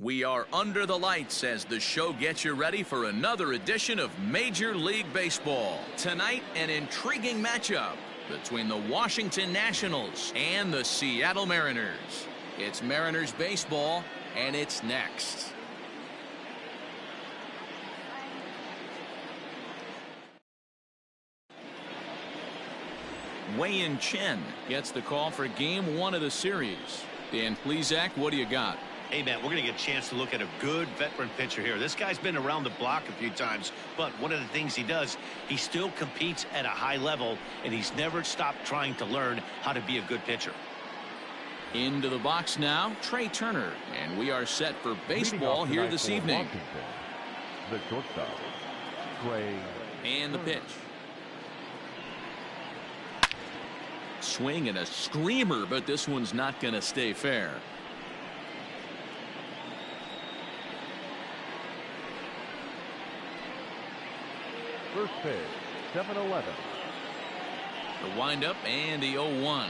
We are under the lights as the show gets you ready for another edition of Major League Baseball. Tonight, an intriguing matchup between the Washington Nationals and the Seattle Mariners. It's Mariners baseball, and it's next. vs.Chen gets the call for Game 1 of the series. Dan Plesac, what do you got? Hey, man, we're going to get a chance to look at a good veteran pitcher here. This guy's been around the block a few times, but one of the things he does, he still competes at a high level, and he's never stopped trying to learn how to be a good pitcher. Into the box now, Trey Turner, and we are set for baseball here this evening. The shortstop, Trey. And the pitch. Swing and a screamer, but this one's not going to stay fair. First pitch, 7-11. The windup and the 0-1.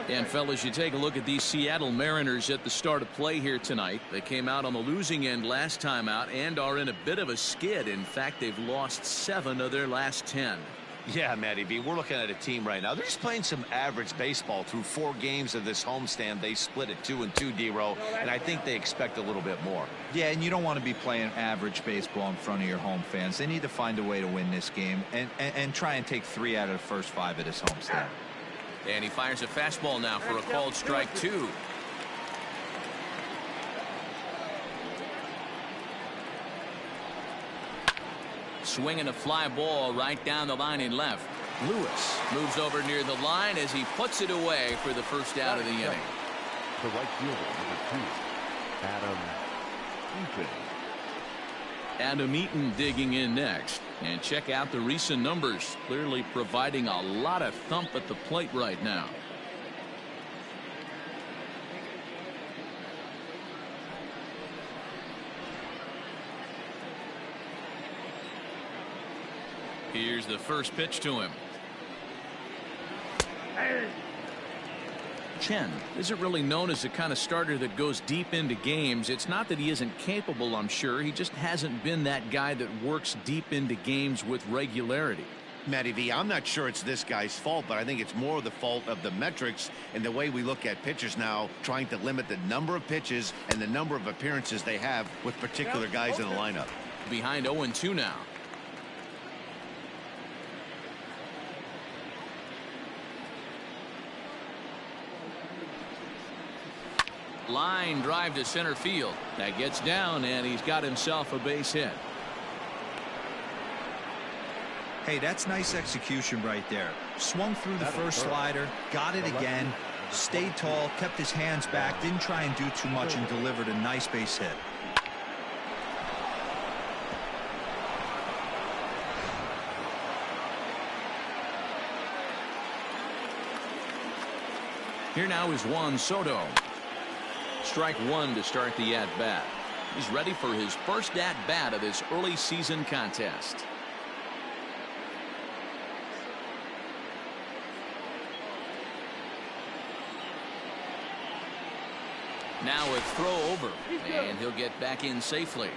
And fellas, you take a look at these Seattle Mariners at the start of play here tonight. They came out on the losing end last time out and are in a bit of a skid. In fact, they've lost 7 of their last 10. Yeah, Matty B, we're looking at a team right now. They're just playing some average baseball through 4 games of this homestand. They split at 2-2, D-Row, and I think they expect a little bit more. Yeah, and you don't want to be playing average baseball in front of your home fans. They need to find a way to win this game and try and take 3 out of the first 5 of this homestand. And he fires a fastball now for a called strike 2. Swinging a fly ball right down the line in left. Lewis moves over near the line as he puts it away for the first out of the inning. The right fielder, number 2, Adam Eaton digging in next. And check out the recent numbers. Clearly providing a lot of thump at the plate right now. Here's the first pitch to him. Chen isn't really known as the kind of starter that goes deep into games. It's not that he isn't capable, I'm sure. He just hasn't been that guy that works deep into games with regularity. Matty V, I'm not sure it's this guy's fault, but I think it's more the fault of the metrics and the way we look at pitchers now, trying to limit the number of pitches and the number of appearances they have with particular guys in the lineup. Behind 0-2 now. Line drive to center field. That gets down, and he's got himself a base hit. Hey, that's nice execution right there. Swung through the first slider, got it again, stayed tall, kept his hands back, didn't try and do too much, and delivered a nice base hit. Here now is Juan Soto. Strike 1 to start the at-bat. He's ready for his first at-bat of this early season contest. Now a throw over, and he'll get back in safely.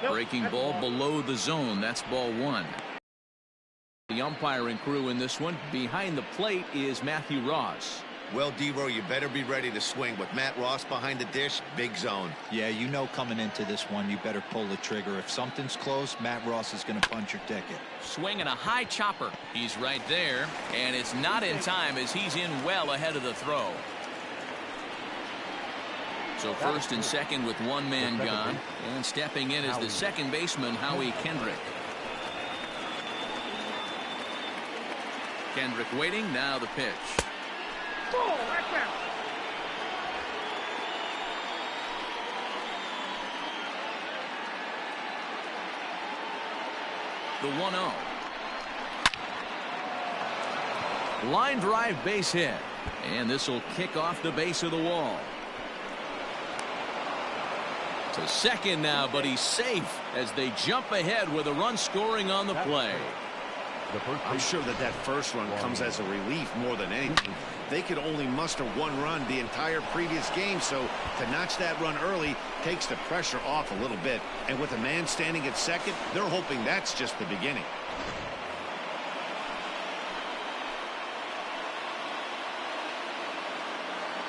Breaking ball below the zone. That's ball 1. The umpiring crew in this one. Behind the plate is Matthew Ross. Well, D-Row, you better be ready to swing. With Matt Ross behind the dish, big zone. Yeah, you know coming into this one, you better pull the trigger. If something's close, Matt Ross is going to punch your ticket. Swinging a high chopper. He's right there, and it's not in time as he's in well ahead of the throw. So first and second with one man gone, and stepping in is the second baseman, Howie Kendrick. Kendrick waiting. Now the pitch. The 1-0. Line drive base hit, and this will kick off the base of the wall. To second now, but he's safe as they jump ahead with a run scoring on the play. I'm sure that first run comes as a relief more than anything. They could only muster one run the entire previous game, so to notch that run early takes the pressure off a little bit. And with a man standing at second, they're hoping that's just the beginning.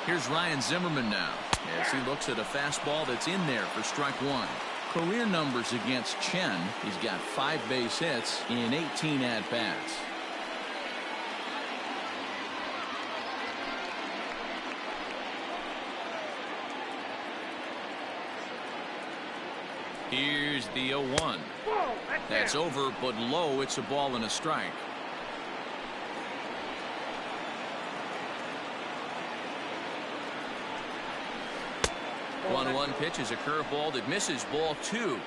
Here's Ryan Zimmerman now as he looks at a fastball that's in there for strike one. Career numbers against Chen. He's got 5 base hits in 18 at-bats. Here's the 0-1. That's over, but low. It's a ball and a strike. One pitch is a curveball that misses, ball 2.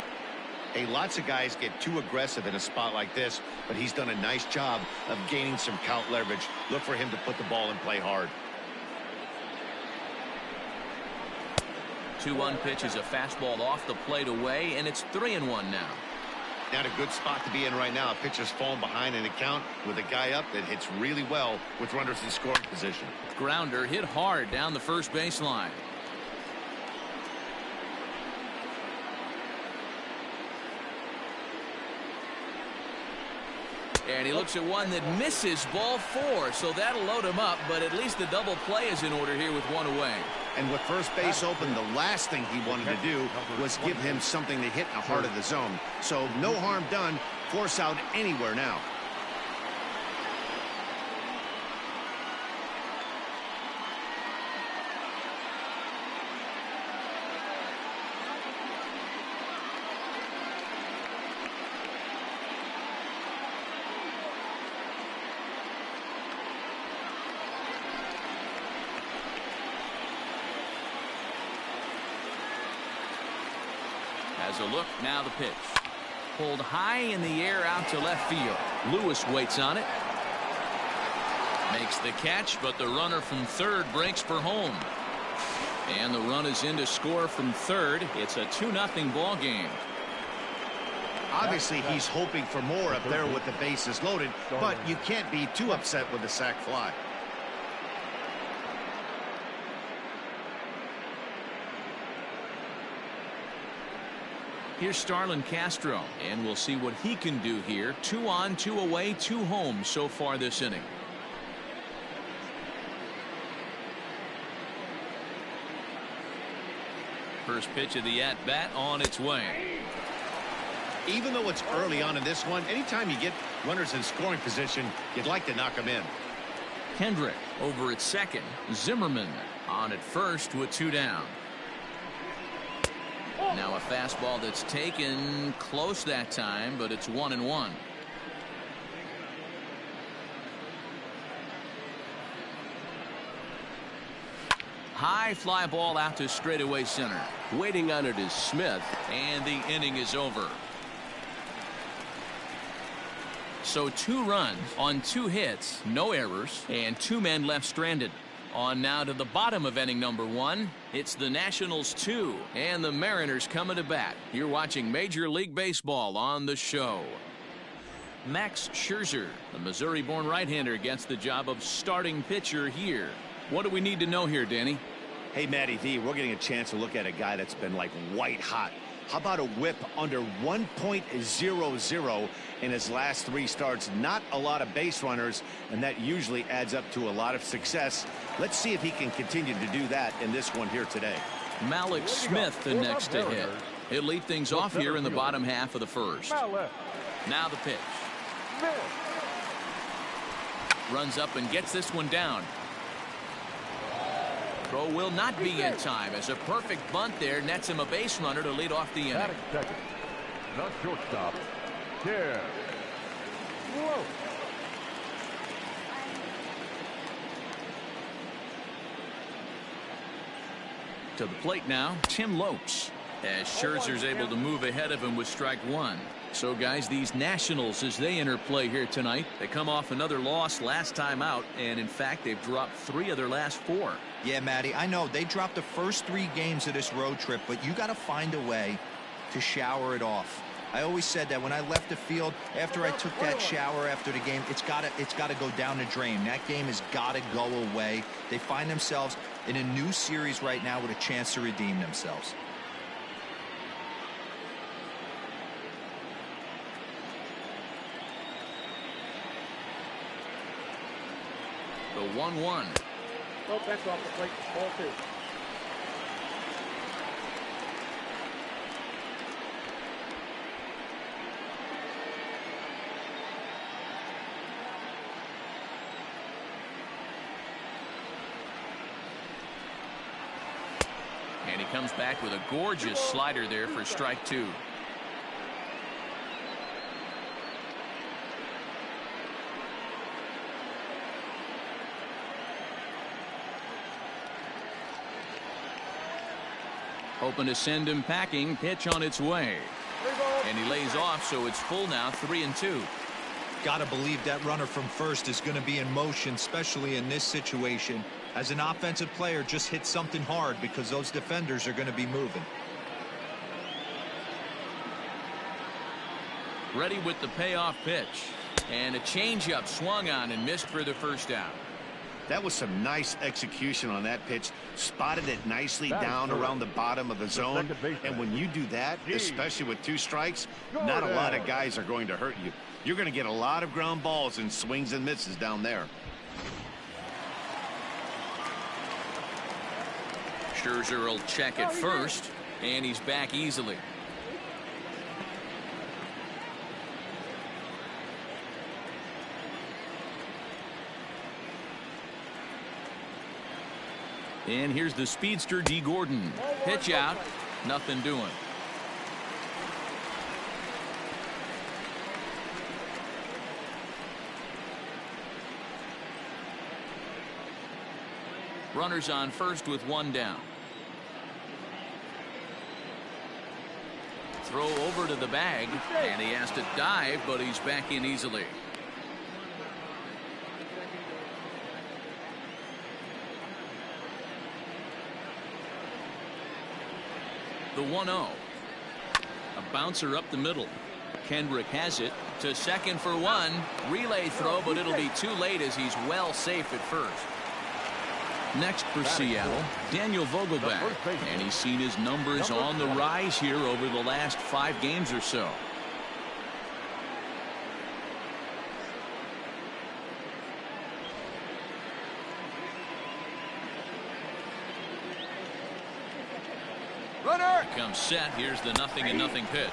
Hey, lots of guys get too aggressive in a spot like this, but he's done a nice job of gaining some count leverage. Look for him to put the ball in play hard. 2-1 pitch is a fastball off the plate away, and it's 3-1 now. Not a good spot to be in right now. Pitcher's falling behind in the count with a guy up that hits really well with runners in scoring position. Grounder hit hard down the first baseline. And he looks at one that misses, ball 4, so that'll load him up, but at least the double play is in order here with one away. And with first base open, the last thing he wanted to do was give him something to hit in the heart of the zone. So no harm done. Force out anywhere now. Has a look, now the pitch. Pulled high in the air out to left field. Lewis waits on it. Makes the catch, but the runner from third breaks for home. And the run is in to score from third. It's a 2-0 ball game. Obviously, he's hoping for more up there with the bases loaded, but you can't be too upset with the sac fly. Here's Starlin Castro, and we'll see what he can do here. 2 on, 2 away, 2 home so far this inning. First pitch of the at-bat on its way. Even though it's early on in this one, anytime you get runners in scoring position, you'd like to knock them in. Kendrick over at second. Zimmerman on at first with 2 down. Now a fastball that's taken close that time, but it's 1-1. High fly ball out to straightaway center. Waiting on it is Smith, and the inning is over. So 2 runs on 2 hits, no errors, and 2 men left stranded. On now to the bottom of inning number 1. It's the Nationals 2 and the Mariners coming to bat. You're watching Major League Baseball on the show. Max Scherzer, the Missouri-born right-hander, gets the job of starting pitcher here. What do we need to know here, Danny? Hey, Matty V, we're getting a chance to look at a guy that's been like white hot. How about a whip under 1.00 in his last 3 starts? Not a lot of base runners, and that usually adds up to a lot of success. Let's see if he can continue to do that in this one here today. Malik Smith the next to hit. He'll lead things off here in the bottom half of the first. Now the pitch. Runs up and gets this one down. Throw will not be in time as a perfect bunt there nets him a base runner to lead off the inning. The shortstop, Chen. Whoa. To the plate now, Tim Lopes. as Scherzer's able to move ahead of him with strike one. So guys, these Nationals, as they enter play here tonight, they come off another loss last time out, and in fact they've dropped 3 of their last 4. Yeah, Matty, I know they dropped the first 3 games of this road trip, but you got to find a way to shower it off. I always said that when I left the field after I took that shower after the game, it's got to go down the drain. That game has got to go away. They find themselves in a new series right now with a chance to redeem themselves. The 1-1. Nope, that's off the plate. Ball 2. And he comes back with a gorgeous slider there for strike 2. Hoping to send him packing. Pitch on its way. And he lays off, so it's full now, 3-2. Gotta believe that runner from first is going to be in motion, especially in this situation. As an offensive player, just hit something hard because those defenders are going to be moving. Ready with the payoff pitch. And a changeup swung on and missed for the first out. That was some nice execution on that pitch. Spotted it nicely down around the bottom of the zone. And when you do that, especially with 2 strikes, not a lot of guys are going to hurt you. You're going to get a lot of ground balls and swings and misses down there. Scherzer will check it first, and he's back easily. And here's the speedster D. Gordon. Pitch out, nothing doing. Runners on first with 1 down. Throw over to the bag, and he has to dive, but he's back in easily. The 1-0. A bouncer up the middle. Kendrick has it to second for 1. Relay throw, but it'll be too late as he's well safe at first. Next for Seattle, Daniel Vogelbach, and he's seen his numbers on the rise here over the last 5 games or so. Runner! Comes set. Here's the 0-0 pitch.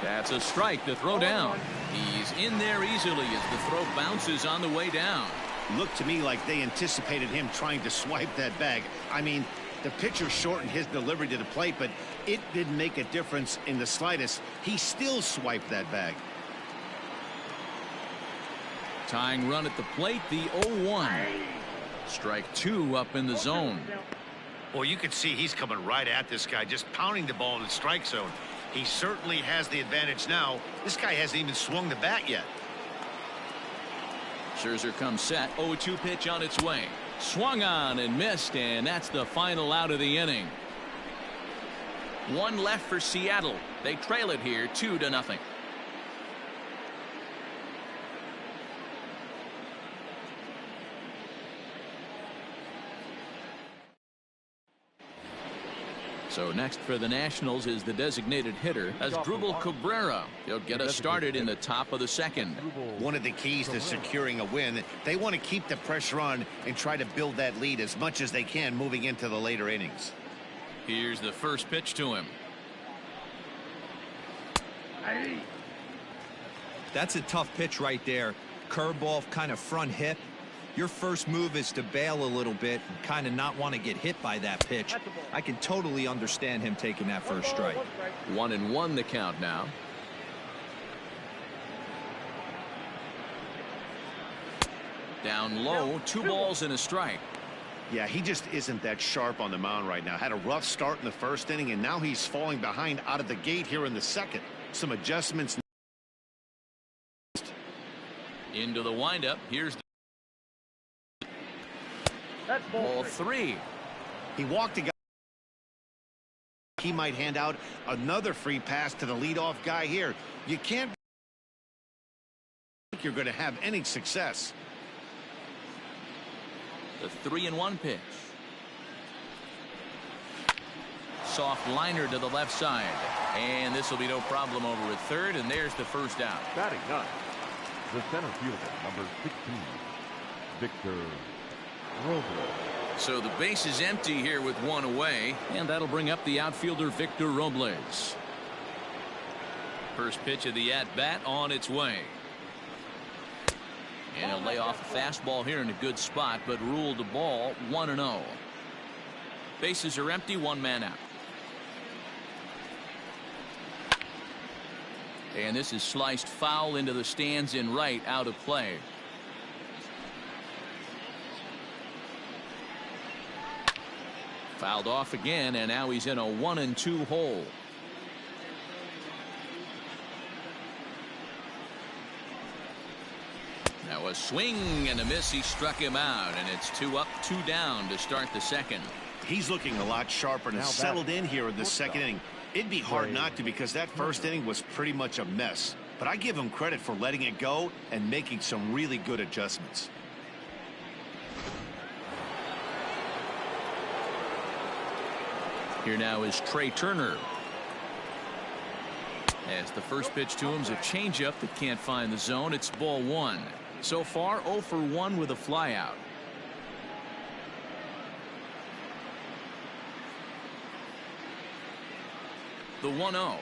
That's a strike. The throw down. He's in there easily as the throw bounces on the way down. Looked to me like they anticipated him trying to swipe that bag. I mean, the pitcher shortened his delivery to the plate, but it didn't make a difference in the slightest. He still swiped that bag. Tying run at the plate, the 0-1. Strike 2 up in the zone. Well, you can see he's coming right at this guy, just pounding the ball in the strike zone. He certainly has the advantage now. This guy hasn't even swung the bat yet. Scherzer comes set. 0-2 pitch on its way. Swung on and missed, and that's the final out of the inning. 1 left for Seattle. They trail it here 2-0. So next for the Nationals is the designated hitter Asdrubal Cabrera. He'll get us started in the top of the second. One of the keys to securing a win, they want to keep the pressure on and try to build that lead as much as they can moving into the later innings. Here's the first pitch to him. That's a tough pitch right there. Curveball, kind of front hip. Your first move is to bail a little bit and kind of not want to get hit by that pitch. I can totally understand him taking that first strike. 1-1 the count now. Down low, 2 balls and a strike. Yeah, he just isn't that sharp on the mound right now. Had a rough start in the first inning, and now he's falling behind out of the gate here in the second. Some adjustments. Into the windup. Here's That's ball 3. He walked a guy. He might hand out another free pass to the leadoff guy here. You can't think you're going to have any success. The 3-1 pitch. Soft liner to the left side. And this will be no problem over at third. And there's the first out. Batting ninth, the center fielder, number 16, Victor Robles. So the base is empty here with one away. And that'll bring up the outfielder Victor Robles. First pitch of the at-bat on its way. And he'll lay off a fastball here in a good spot, but ruled the ball 1-0. Bases are empty, one man out. And this is sliced foul into the stands in right, out of play. Fouled off again, and now he's in a 1-2 hole. Now a swing and a miss. He struck him out, and it's 2 up, 2 down to start the second. He's looking a lot sharper and settled in here in the second inning. It'd be hard not to, because that first inning was pretty much a mess. But I give him credit for letting it go and making some really good adjustments. Here now is Trey Turner. As the first pitch to him is a changeup that can't find the zone. It's ball 1. So far 0 for 1 with a flyout. The 1-0.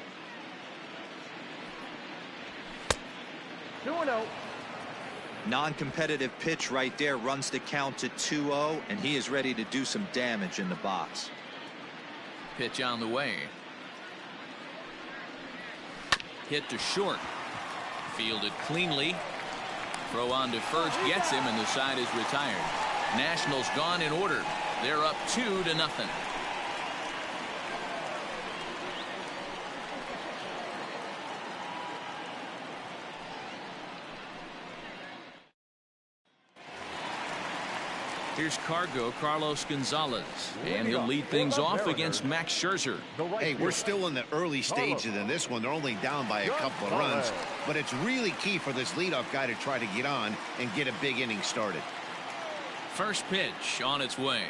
2-0. Non-competitive pitch right there, runs the count to 2-0, and he is ready to do some damage in the box. Pitch on the way. Hit to short. Fielded cleanly. Throw on to first, gets him, and the side is retired. Nationals gone in order. They're up 2-0. Here's Carlos Gonzalez, and he'll lead things off against Max Scherzer. Hey, we're still in the early stages in this one. They're only down by a couple of runs, but it's really key for this leadoff guy to try to get on and get a big inning started. First pitch on its way.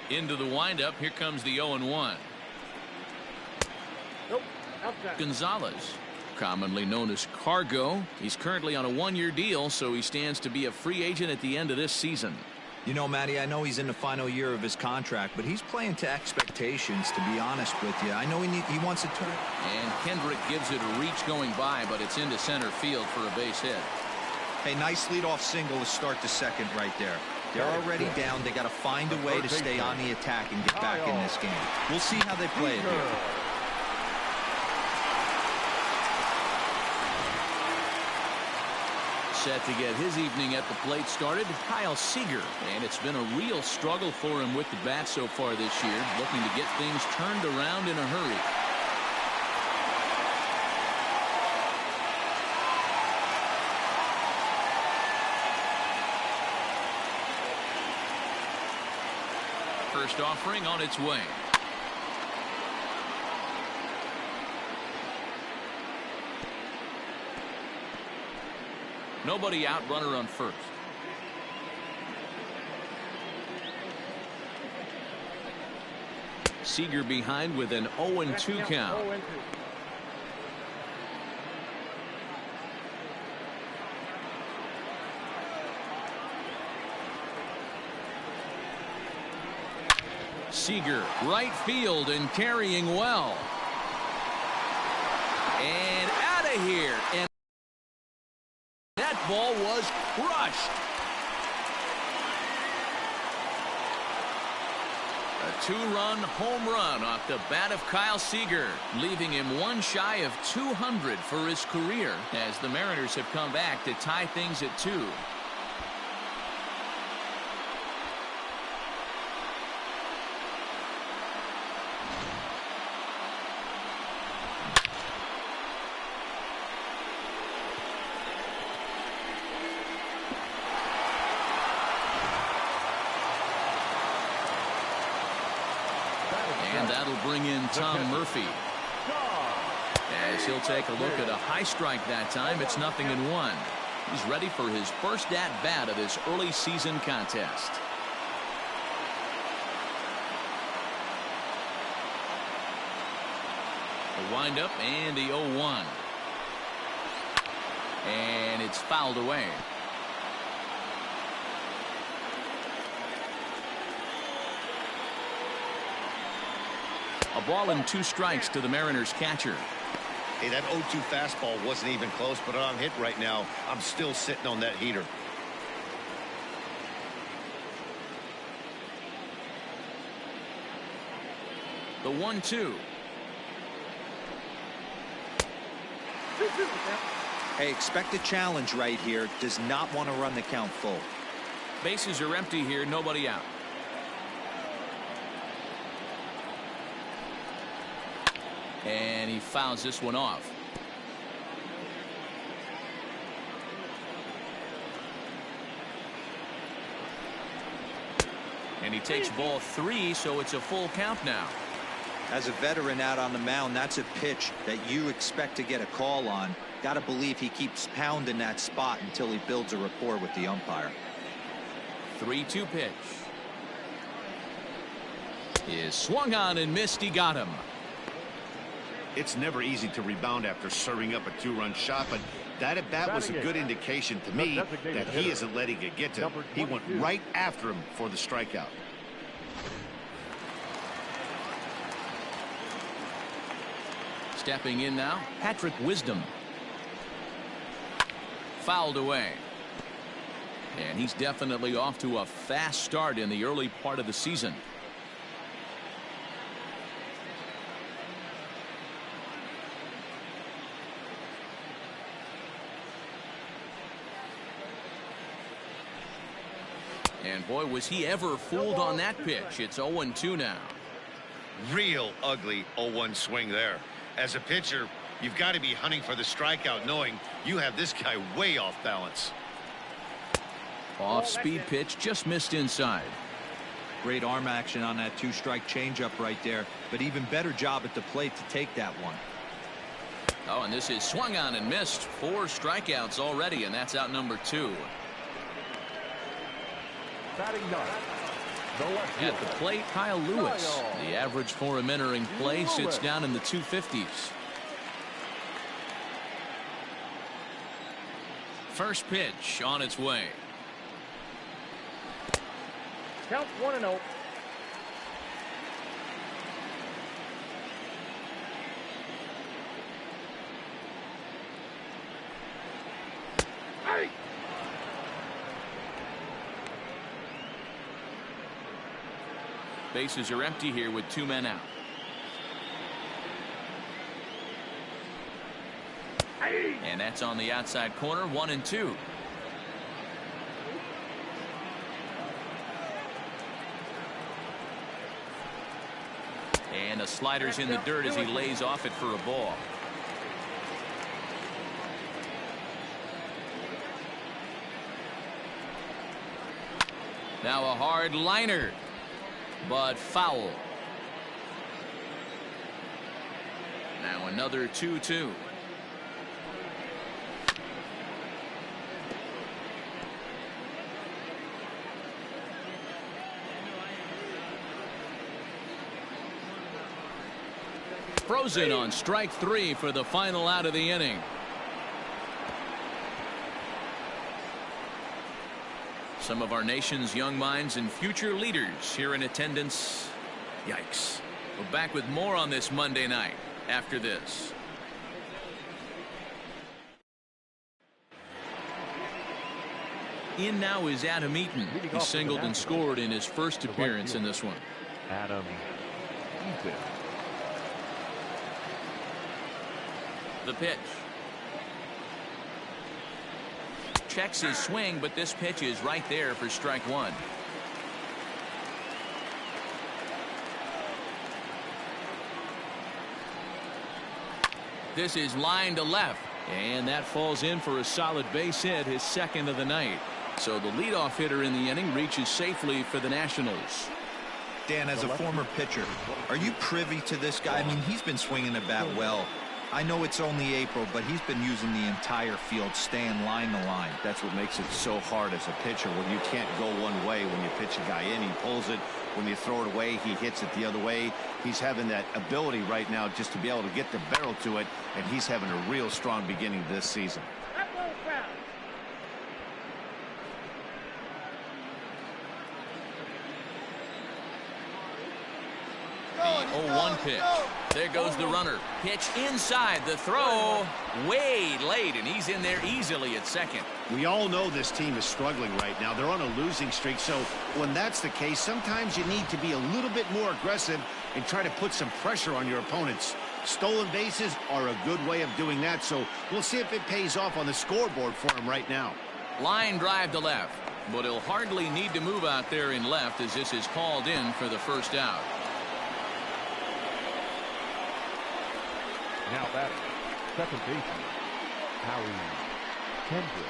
Into the windup. Here comes the 0-1. Nope. Outside. Gonzalez, commonly known as Cargo. He's currently on a 1-year deal, so he stands to be a free agent at the end of this season. You know, Matty, I know he's in the final year of his contract, but he's playing to expectations, to be honest with you. I know he wants to turn. And Kendrick gives it a reach going by, but it's into center field for a base hit. Hey, nice leadoff single to start the second right there. They're already down. They got to find a way to stay on the attack and get back in this game. We'll see how they play it here. Set to get his evening at the plate started, Kyle Seager. And it's been a real struggle for him with the bat so far this year, looking to get things turned around in a hurry. First offering on its way. Nobody out, runner on first. Seager behind with an 0-2 count. 0-2. Seager, right field and carrying well. And out of here. And That ball was crushed. A two-run home run off the bat of Kyle Seager, leaving him one shy of 200 for his career as the Mariners have come back to tie things at 2. And that'll bring in Tom Murphy. As he'll take a look at a high strike that time, it's 0-1. He's ready for his first at-bat of this early season contest. The windup and the 0-1. And it's fouled away. A ball and 2 strikes to the Mariners catcher. Hey, that 0-2 fastball wasn't even close, but on hit right now, I'm still sitting on that heater. The 1-2. Hey, expect a challenge right here. Does not want to run the count full. Bases are empty here, nobody out. And he fouls this one off. And he takes ball 3, so it's a full count now. As a veteran out on the mound, that's a pitch that you expect to get a call on. Got to believe he keeps pounding that spot until he builds a rapport with the umpire. 3-2 pitch. Is swung on and missed. He got him. It's never easy to rebound after serving up a 2-run shot, but that at bat was a good indication to me that he isn't letting it get to him. He went right after him for the strikeout. Stepping in now, Patrick Wisdom. Fouled away. And he's definitely off to a fast start in the early part of the season. And boy, was he ever fooled on that pitch. It's 0-2 now. Real ugly 0-1 swing there. As a pitcher, you've got to be hunting for the strikeout, knowing you have this guy way off balance. Off-speed pitch, just missed inside. Great arm action on that 2-strike changeup right there, but even better job at the plate to take that one. Oh, and this is swung on and missed. 4 strikeouts already, and that's out number 2. At the plate, Kyle Lewis. The average for him entering play sits down in the 250s. First pitch on its way. Count 1-0. Hey! Bases are empty here with 2 men out. And that's on the outside corner, 1-2. And the slider's in the dirt as he lays off it for a ball. Now a hard liner, but foul. Now another 2-2. Frozen on strike 3 for the final out of the inning. Some of our nation's young minds and future leaders here in attendance. Yikes. We're back with more on this Monday night after this. In now is Adam Eaton. He singled and scored in his first appearance in this one. Adam Eaton. The pitch. Checks his swing, but this pitch is right there for strike one. This is line to left, and that falls in for a solid base hit, his second of the night. So the leadoff hitter in the inning reaches safely for the Nationals. Dan, as a former pitcher, are you privy to this guy? I mean, he's been swinging the bat well. I know it's only April, but he's been using the entire field, staying line to line. That's what makes it so hard as a pitcher, when you can't go one way. When you pitch a guy in, he pulls it. When you throw it away, he hits it the other way. He's having that ability right now just to be able to get the barrel to it, and he's having a real strong beginning this season. The 0-1 pitch. There goes the runner. Pitch inside. The throw way late, and he's in there easily at second. We all know this team is struggling right now. They're on a losing streak, so when that's the case, sometimes you need to be a little bit more aggressive and try to put some pressure on your opponents. Stolen bases are a good way of doing that, so we'll see if it pays off on the scoreboard for him right now. Line drive to left, but he'll hardly need to move out there in left as this is called in for the first out. Now batting, second baseman, Kendrick.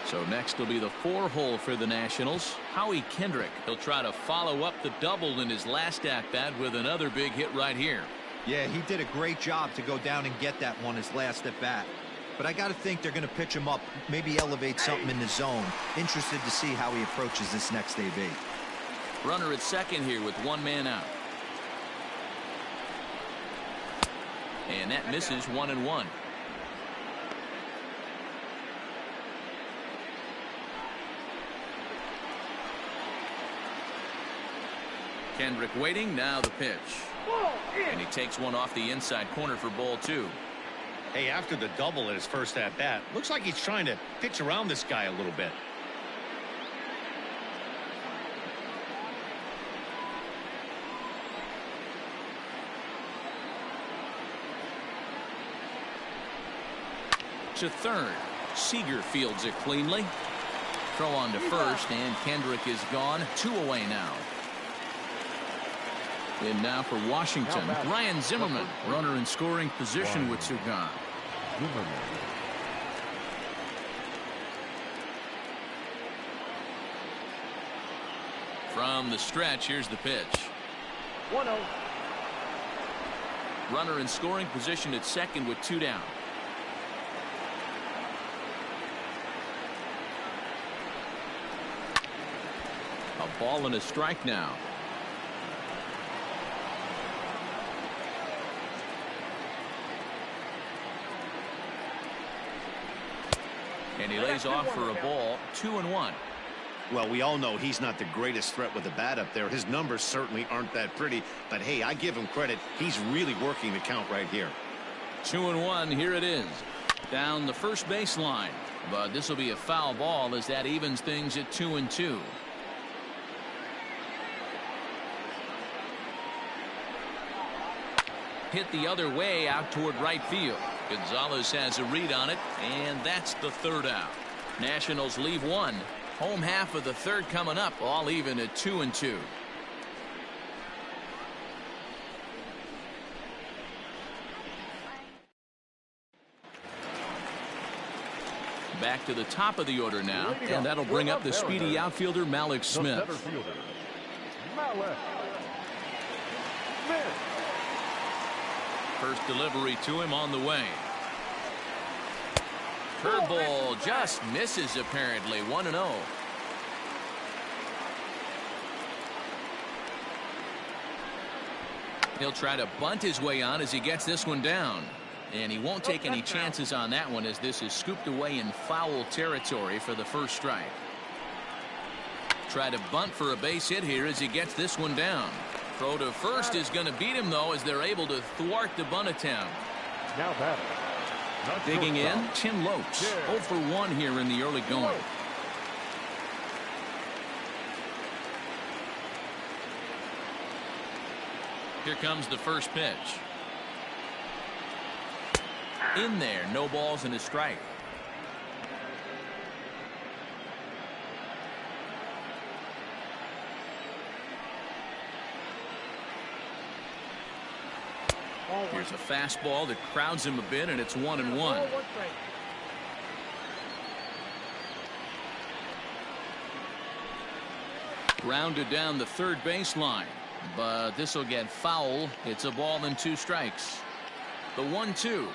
So next will be the 4-hole for the Nationals. Howie Kendrick. He'll try to follow up the double in his last at-bat with another big hit right here. Yeah, he did a great job to go down and get that one his last at-bat. But I got to think they're going to pitch him up, maybe elevate something in the zone. Interested to see how he approaches this next AB. Runner at second here with one man out. And that misses 1-1. Kendrick waiting. Now the pitch. And he takes one off the inside corner for ball two. Hey, after the double at his first at-bat, looks like he's trying to pitch around this guy a little bit. To third. Seager fields it cleanly. Throw on to first, and Kendrick is gone. 2 away now. And now for Washington, Ryan Zimmerman, runner in scoring position with 2 gone. From the stretch, here's the pitch. 1-0. Runner in scoring position at second with 2 down. A ball and a strike now. And he lays off for a ball. 2-1. Well, we all know he's not the greatest threat with the bat up there. His numbers certainly aren't that pretty, but hey, I give him credit. He's really working the count right here. 2-1. Here it is. Down the first baseline, but this will be a foul ball as that evens things at 2-2. Hit the other way out toward right field. Gonzalez has a read on it, and that's the third out. Nationals leave one. Home half of the third coming up, all even at 2-2. Back to the top of the order now, and that'll bring up the speedy outfielder Malik Smith. First delivery to him on the way. Curveball just misses apparently. 1-0. He'll try to bunt his way on as he gets this one down. And he won't take any chances on that one as this is scooped away in foul territory for the first strike. Try to bunt for a base hit here as he gets this one down. Throw to first is going to beat him though as they're able to thwart the bunt attempt. Now batting, Digging in, Tim Lopes. 0 for 1 here in the early going. Here comes the first pitch. In there, no balls and a strike. Here's a fastball that crowds him a bit, and it's 1-1. Grounded down the third baseline, but this will get foul. It's a ball and 2 strikes. The 1-2.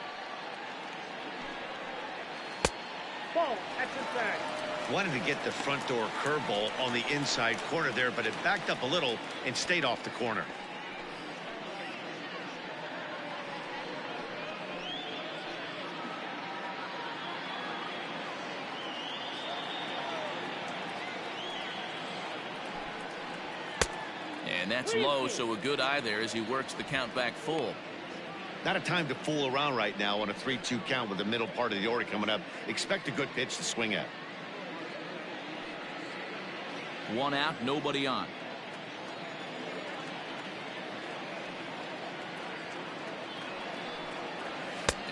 Ball, action back. Wanted to get the front door curveball on the inside corner there, but it backed up a little and stayed off the corner. And that's low, so a good eye there as he works the count back full. Not a time to fool around right now on a 3-2 count with the middle part of the order coming up. Expect a good pitch to swing at. 1 out, nobody on.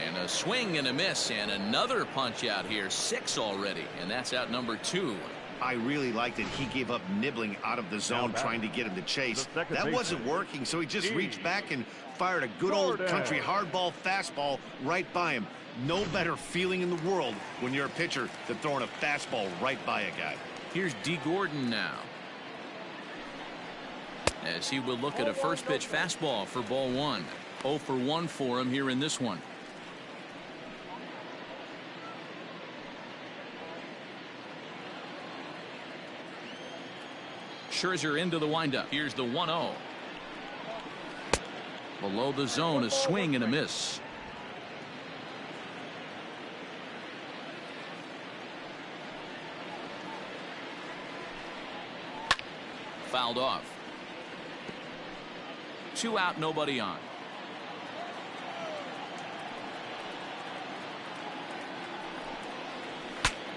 And a swing and a miss, and another punch out here. 6 already, and that's out number 2. I really liked it. He gave up nibbling out of the zone trying to get him to chase. That wasn't working, so he just reached back and fired a good old country hardball fastball right by him. No better feeling in the world when you're a pitcher than throwing a fastball right by a guy. Here's D. Gordon now, as he will look at a first pitch fastball for ball 1. 0 for 1 for him here in this one. Scherzer into the windup. Here's the 1-0. Below the zone, a swing and a miss. Fouled off. 2 out, nobody on.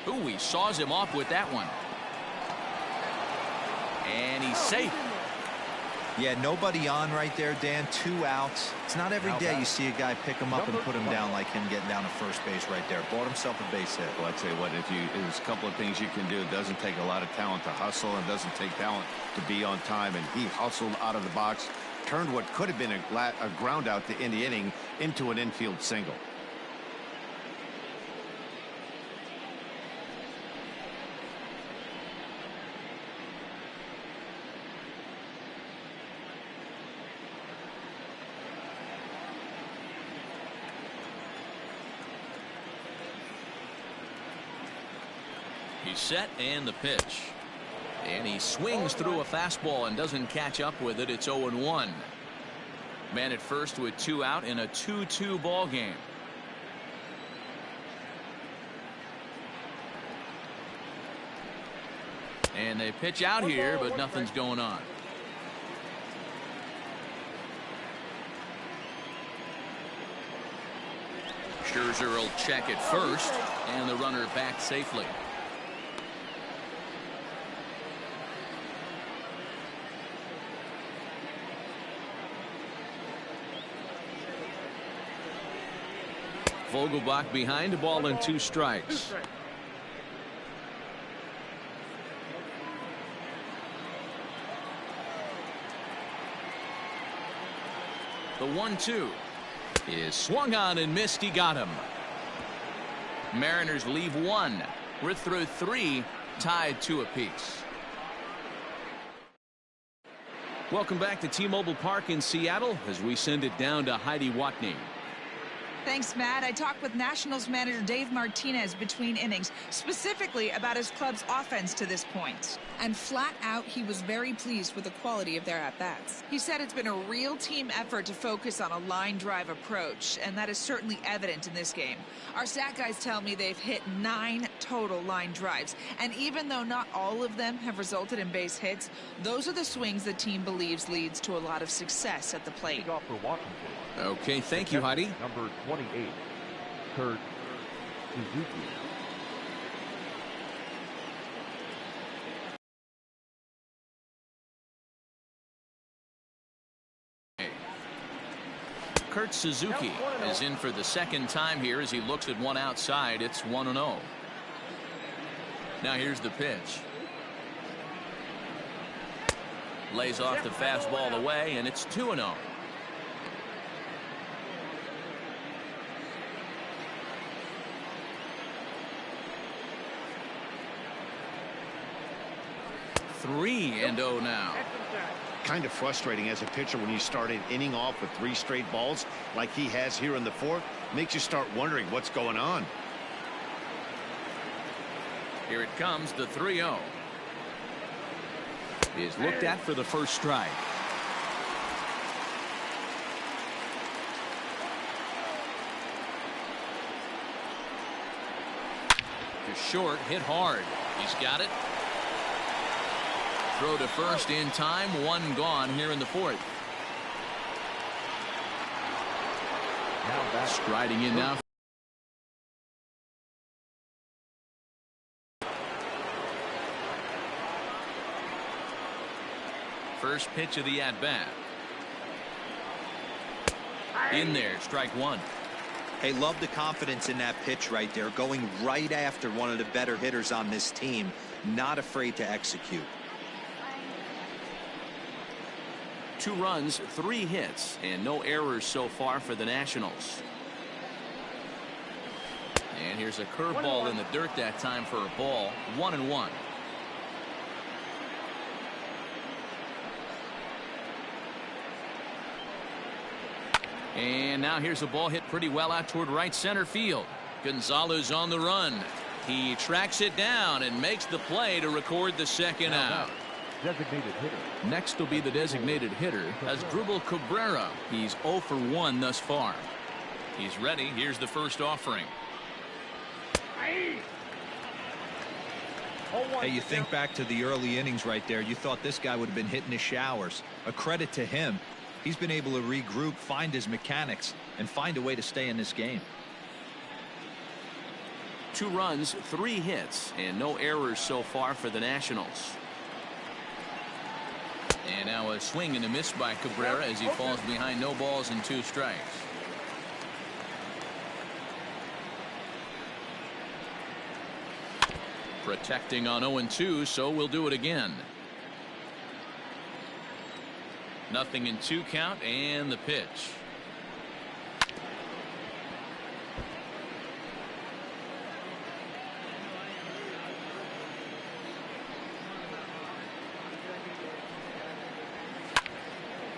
Ooh, he saws him off with that one. And he's safe. Yeah, nobody on right there, Dan. 2 outs. It's not every day you see a guy pick him up and put him down like him getting down to first base right there. Bought himself a base hit. Well, I'd say what, there's a couple of things you can do. It doesn't take a lot of talent to hustle, and doesn't take talent to be on time. And he hustled out of the box, turned what could have been a ground out to end the inning into an infield single. He's set, and the pitch. And he swings through a fastball and doesn't catch up with it. It's 0-1. Man at first with 2 out in a 2-2 ball game. And they pitch out here, but nothing's going on. Scherzer will check at first, and the runner back safely. Vogelbach behind, a ball and 2 strikes. The 1-2 is swung on and missed. He got him. Mariners leave 1. We're through 3, tied 2 apiece. Welcome back to T-Mobile Park in Seattle as we send it down to Heidi Watney. Thanks, Matt. I talked with Nationals manager Dave Martinez between innings, specifically about his club's offense to this point. And flat out, he was very pleased with the quality of their at-bats. He said it's been a real team effort to focus on a line drive approach, and that is certainly evident in this game. Our stat guys tell me they've hit 9 total line drives, and even though not all of them have resulted in base hits, those are the swings the team believes leads to a lot of success at the plate. Off for Washington. Okay, thank you, Heidi. Number 28, Kurt Suzuki. Kurt Suzuki is in for the second time here as he looks at one outside. It's 1-0. Now here's the pitch. Lays off the fastball away, and it's 2-0. Three and 0 now. Kind of frustrating as a pitcher when you start an inning off with 3 straight balls like he has here in the 4th. Makes you start wondering what's going on. Here it comes, the 3-0. Is looked at for the first strike. To short, hit hard. He's got it. Throw to first in time, 1 gone here in the 4th. Striding in now. First pitch of the at-bat. In there, strike 1. Hey, love the confidence in that pitch right there, going right after one of the better hitters on this team, not afraid to execute. 2 runs, 3 hits, and no errors so far for the Nationals. And here's a curveball in the dirt that time for a ball. 1-1. And now here's a ball hit pretty well out toward right center field. Gonzalez on the run. He tracks it down and makes the play to record the second out. Designated hitter. Next will be the designated hitter, Asdrubal Cabrera. He's 0 for 1 thus far. He's ready. Here's the first offering. Hey, you think back to the early innings right there. You thought this guy would have been hitting the showers. A credit to him. He's been able to regroup, find his mechanics, and find a way to stay in this game. 2 runs, 3 hits, and no errors so far for the Nationals. And now a swing and a miss by Cabrera as he falls behind, no balls and 2 strikes. Protecting on 0-2, so we'll do it again. 0-2 count, and the pitch.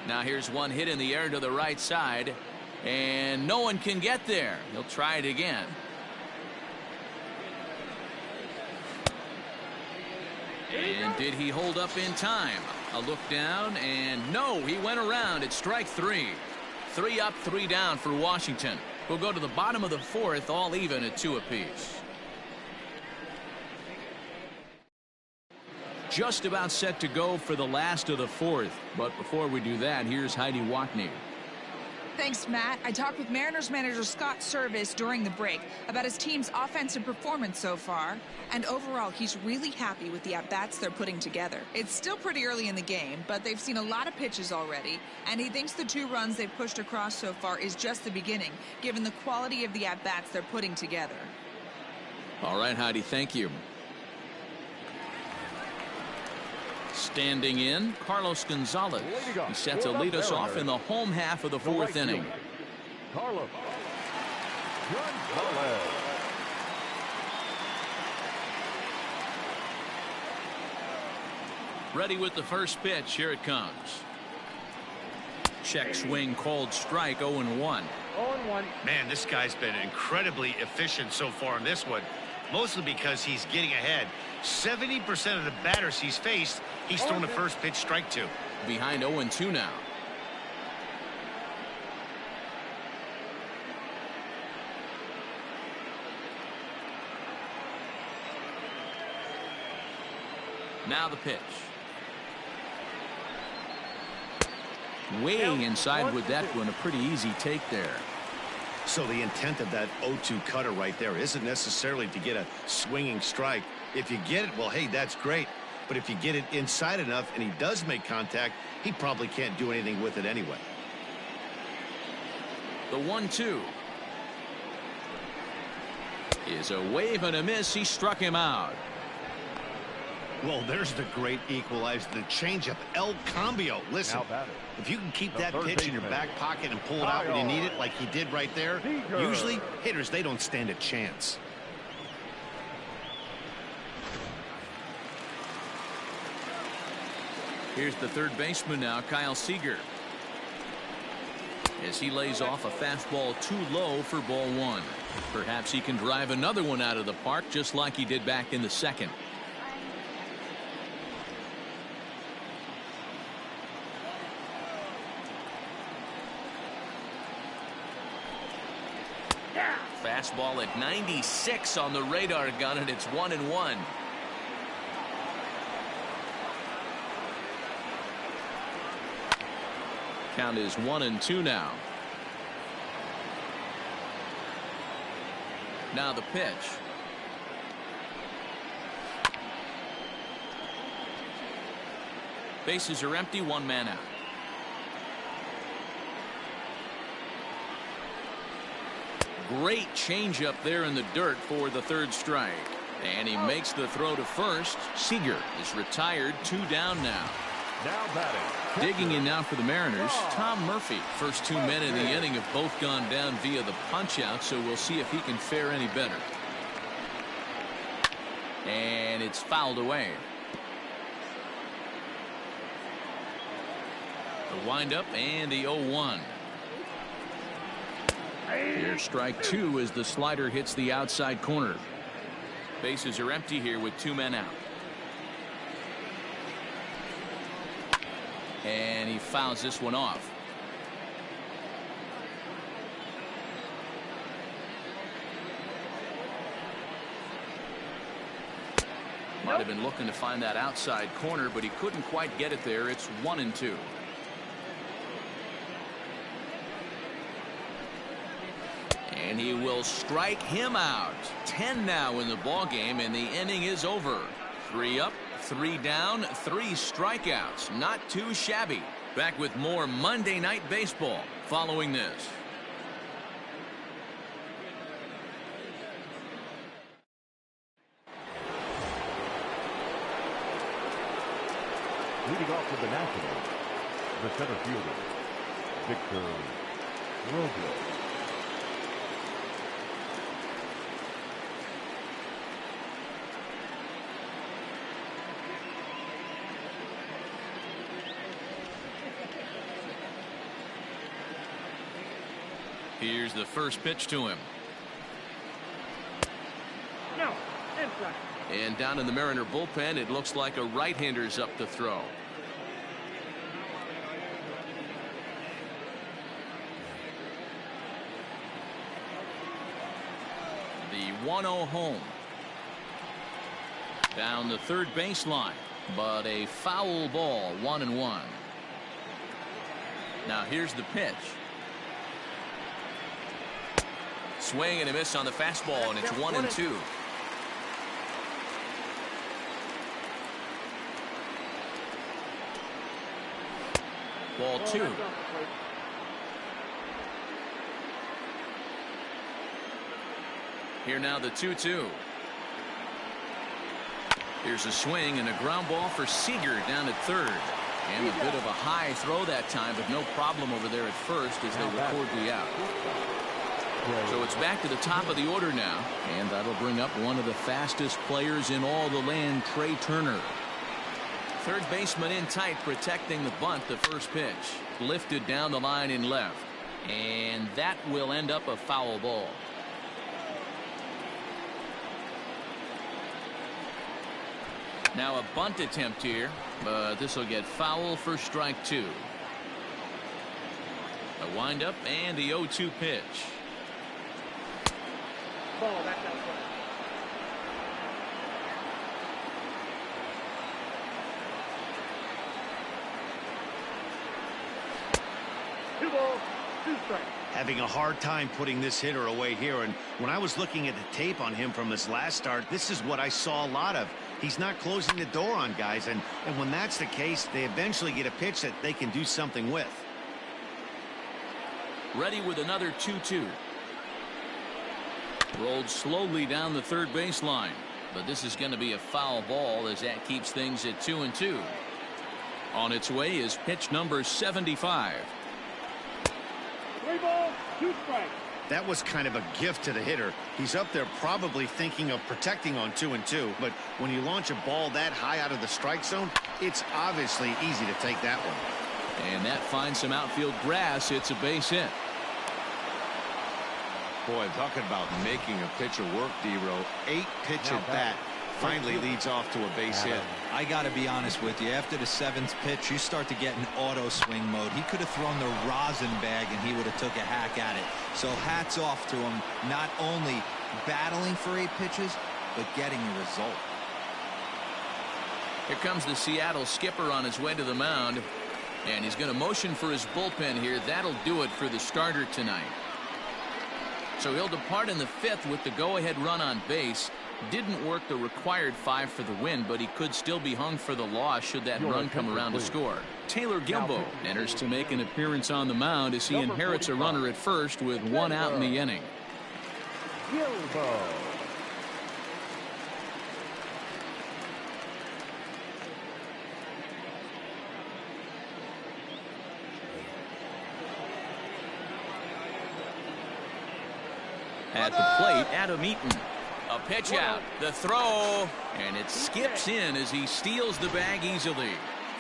Now here's one hit in the air to the right side, and no one can get there. He'll try it again. And did he hold up in time? A look down, and no, he went around. It's strike 3. 3 up, 3 down for Washington. We'll go to the bottom of the 4th, all even at 2 apiece. Just about set to go for the last of the 4th. But before we do that, here's Heidi Watney. Thanks, Matt. I talked with Mariners manager Scott Service during the break about his team's offensive performance so far. And overall, he's really happy with the at-bats they're putting together. It's still pretty early in the game, but they've seen a lot of pitches already. And he thinks the 2 runs they've pushed across so far is just the beginning, given the quality of the at-bats they're putting together. All right, Heidi, thank you. Standing in, Carlos Gonzalez. He's set to lead us off in the home half of the 4th inning. Carlos Gonzalez. Ready with the first pitch. Here it comes. Check swing, called strike, 0-1. 0-1. Man, this guy's been incredibly efficient so far in this one. Mostly because he's getting ahead. 70% of the batters he's faced, he's thrown the first pitch strike to. Behind 0-2 now. Now the pitch. Way inside with that one. A pretty easy take there. So the intent of that 0-2 cutter right there isn't necessarily to get a swinging strike. If you get it, well, hey, that's great. But if you get it inside enough and he does make contact, he probably can't do anything with it anyway. The 1-2 is a wave and a miss. He struck him out. Well, there's the great equalizer, the changeup, El Cambio. Listen, if you can keep that pitch in your back pocket and pull it out when you need it like he did right there, usually hitters, they don't stand a chance. Here's the third baseman now, Kyle Seager, as he lays off a fastball too low for ball one. Perhaps he can drive another one out of the park just like he did back in the second. Fastball at 96 on the radar gun, and it's 1-1. Count is 1-2 now. Now the pitch. Bases are empty, one man out. Great changeup there in the dirt for the third strike. And he makes the throw to first. Seager is retired, 2 down now. Now batting. Digging in now for the Mariners, Tom Murphy. First 2 men in the inning have both gone down via the punch-out, so we'll see if he can fare any better. And it's fouled away. The windup and the 0-1. Here's strike 2 as the slider hits the outside corner. Bases are empty here with 2 men out. And he fouls this one off. Might have been looking to find that outside corner, but he couldn't quite get it there. It's 1-2. And he will strike him out. 10 now in the ball game, and the inning is over. 3 up, 3 down, 3 strikeouts. Not too shabby. Back with more Monday Night Baseball following this. Leading off for the Nationals, the center fielder, Victor Robles. Here's the first pitch to him. No, inside. And down in the Mariner bullpen, it looks like a right-hander's up to throw. The 1-0 home. Down the third baseline, but a foul ball, 1-1. Now here's the pitch. Swing and a miss on the fastball, and it's 1-2. Ball 2. Here now the 2-2. Here's a swing and a ground ball for Seager down at third. And a bit of a high throw that time, but no problem over there at first as they record the out. So it's back to the top of the order now, and that'll bring up one of the fastest players in all the land, Trey Turner. Third baseman in tight, protecting the bunt. The first pitch lifted down the line in left, and that will end up a foul ball. Now a bunt attempt here, but this will get foul for strike 2. A windup and the 0-2 pitch. Ball back outside. 2 balls, 2 strikes. having a hard time putting this hitter away here. And when I was looking at the tape on him from his last start, this is what I saw a lot of. He's not closing the door on guys, and when that's the case, they eventually get a pitch that they can do something with. Ready with another 2-2. Rolled slowly down the third baseline, but this is going to be a foul ball as that keeps things at 2-2. On its way is pitch number 75. 3 balls, 2 strikes. That was kind of a gift to the hitter. He's up there probably thinking of protecting on 2-2, but when you launch a ball that high out of the strike zone, it's obviously easy to take that one. And that finds some outfield grass. It's a base hit. Boy, talking about making a pitcher work, D-Row. 8-pitch at bat finally leads off to a base hit. I got to be honest with you. After the 7th pitch, you start to get in auto swing mode. He could have thrown the rosin bag and he would have took a hack at it. So hats off to him, not only battling for 8 pitches, but getting a result. Here comes the Seattle skipper on his way to the mound, and he's going to motion for his bullpen here. That'll do it for the starter tonight. So he'll depart in the 5th with the go-ahead run on base. Didn't work the required 5 for the win, but he could still be hung for the loss should that run come around to score. Taylor Gilbo enters to make an appearance on the mound as he inherits a runner at first with 1 out in the inning. Gilbo. At the plate, Adam Eaton. A pitch out, the throw, and it skips in as he steals the bag easily.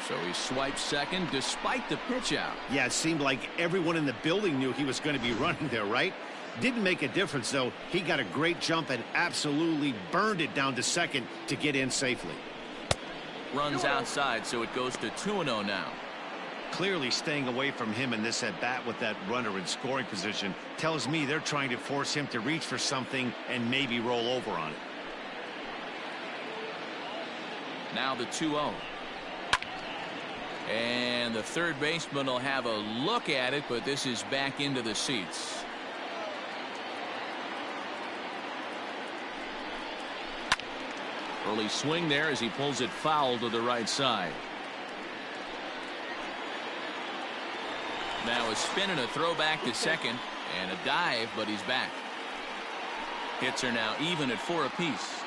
So he swipes second despite the pitch out. Yeah, it seemed like everyone in the building knew he was going to be running there, right? Didn't make a difference, though. He got a great jump and absolutely burned it down to second to get in safely. Runs outside, so it goes to 2-0 now. Clearly staying away from him in this at-bat with that runner in scoring position tells me they're trying to force him to reach for something and maybe roll over on it. Now the 2-0. And the third baseman will have a look at it, but this is back into the seats. Early swing there as he pulls it foul to the right side. Now a spin and a throw back to second and a dive, but he's back. Hits are now even at 4 apiece.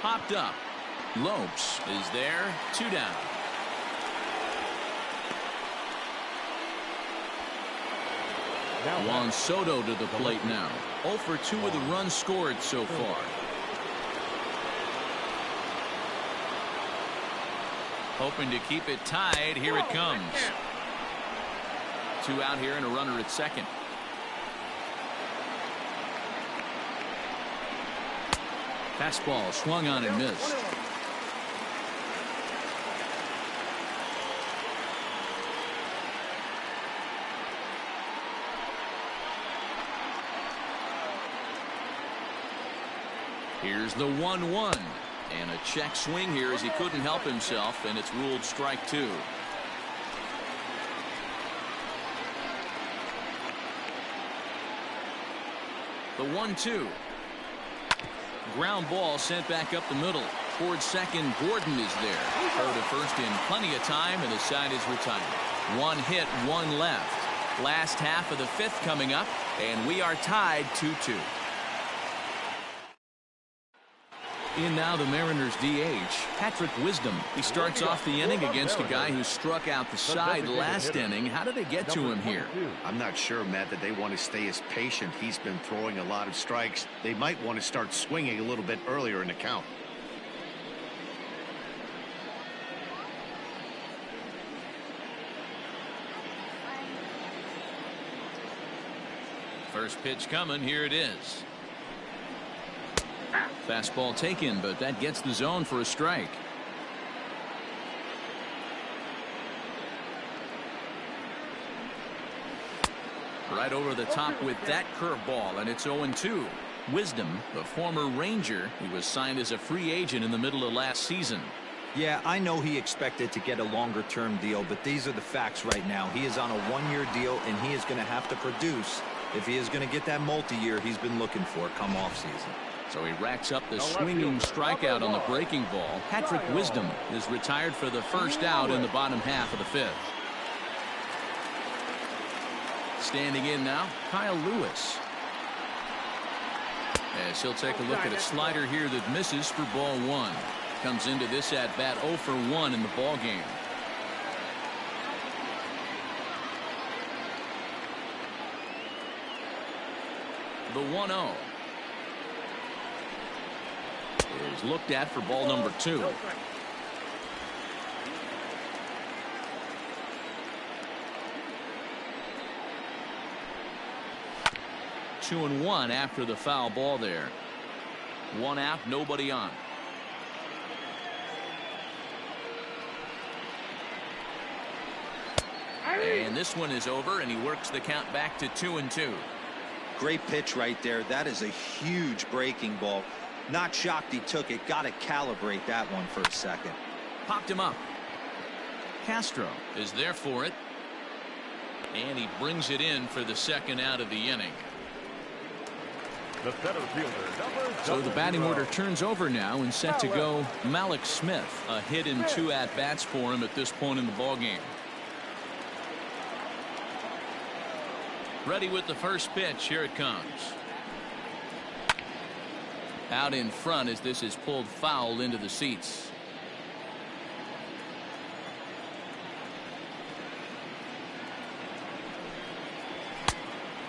Popped up. Lopes is there. 2 down. Juan Soto to the plate now. 0 for 2 with the runs scored so far. Hoping to keep it tied. Here it comes. 2 out here and a runner at second. Fastball swung on and missed. Here's the 1-1. And a check swing here as he couldn't help himself, and it's ruled strike 2. The 1-2. Ground ball sent back up the middle. Towards second, Gordon is there. Throw to first in plenty of time, and the side is retired. 1 hit, 1 left. Last half of the 5th coming up, and we are tied 2-2. In now the Mariners DH, Patrick Wisdom. He starts off the inning against a guy who struck out the side last inning. How did they get to him here? I'm not sure, Matt, that they want to stay as patient. He's been throwing a lot of strikes. They might want to start swinging a little bit earlier in the count. First pitch coming. Here it is. Fastball taken, but that gets the zone for a strike. Right over the top with that curveball, and it's 0-2. Wisdom, the former Ranger, who was signed as a free agent in the middle of last season. Yeah, I know he expected to get a longer-term deal, but these are the facts right now. He is on a one-year deal, and he is going to have to produce if he is going to get that multi-year he's been looking for come off-season. So he racks up the swinging strikeout on the breaking ball. Patrick Wisdom is retired for the first out in the bottom half of the fifth. Standing in now, Kyle Lewis. As he'll take a look at a slider here that misses for ball one. Comes into this at bat 0 for 1 in the ball game. The 1-0 is looked at for ball number 2. Two and one after the foul ball there. 1 out, nobody on. And this one is over, and he works the count back to 2-2. Great pitch right there. That is a huge breaking ball. Not shocked he took it. Got to calibrate that one for a second. Popped him up. Castro is there for it. And he brings it in for the second out of the inning. The center fielder, So the batting order turns over now and set to go Malik Smith. A hit in 2 at-bats for him at this point in the ballgame. Ready with the first pitch. Here it comes. Out in front as this is pulled foul into the seats.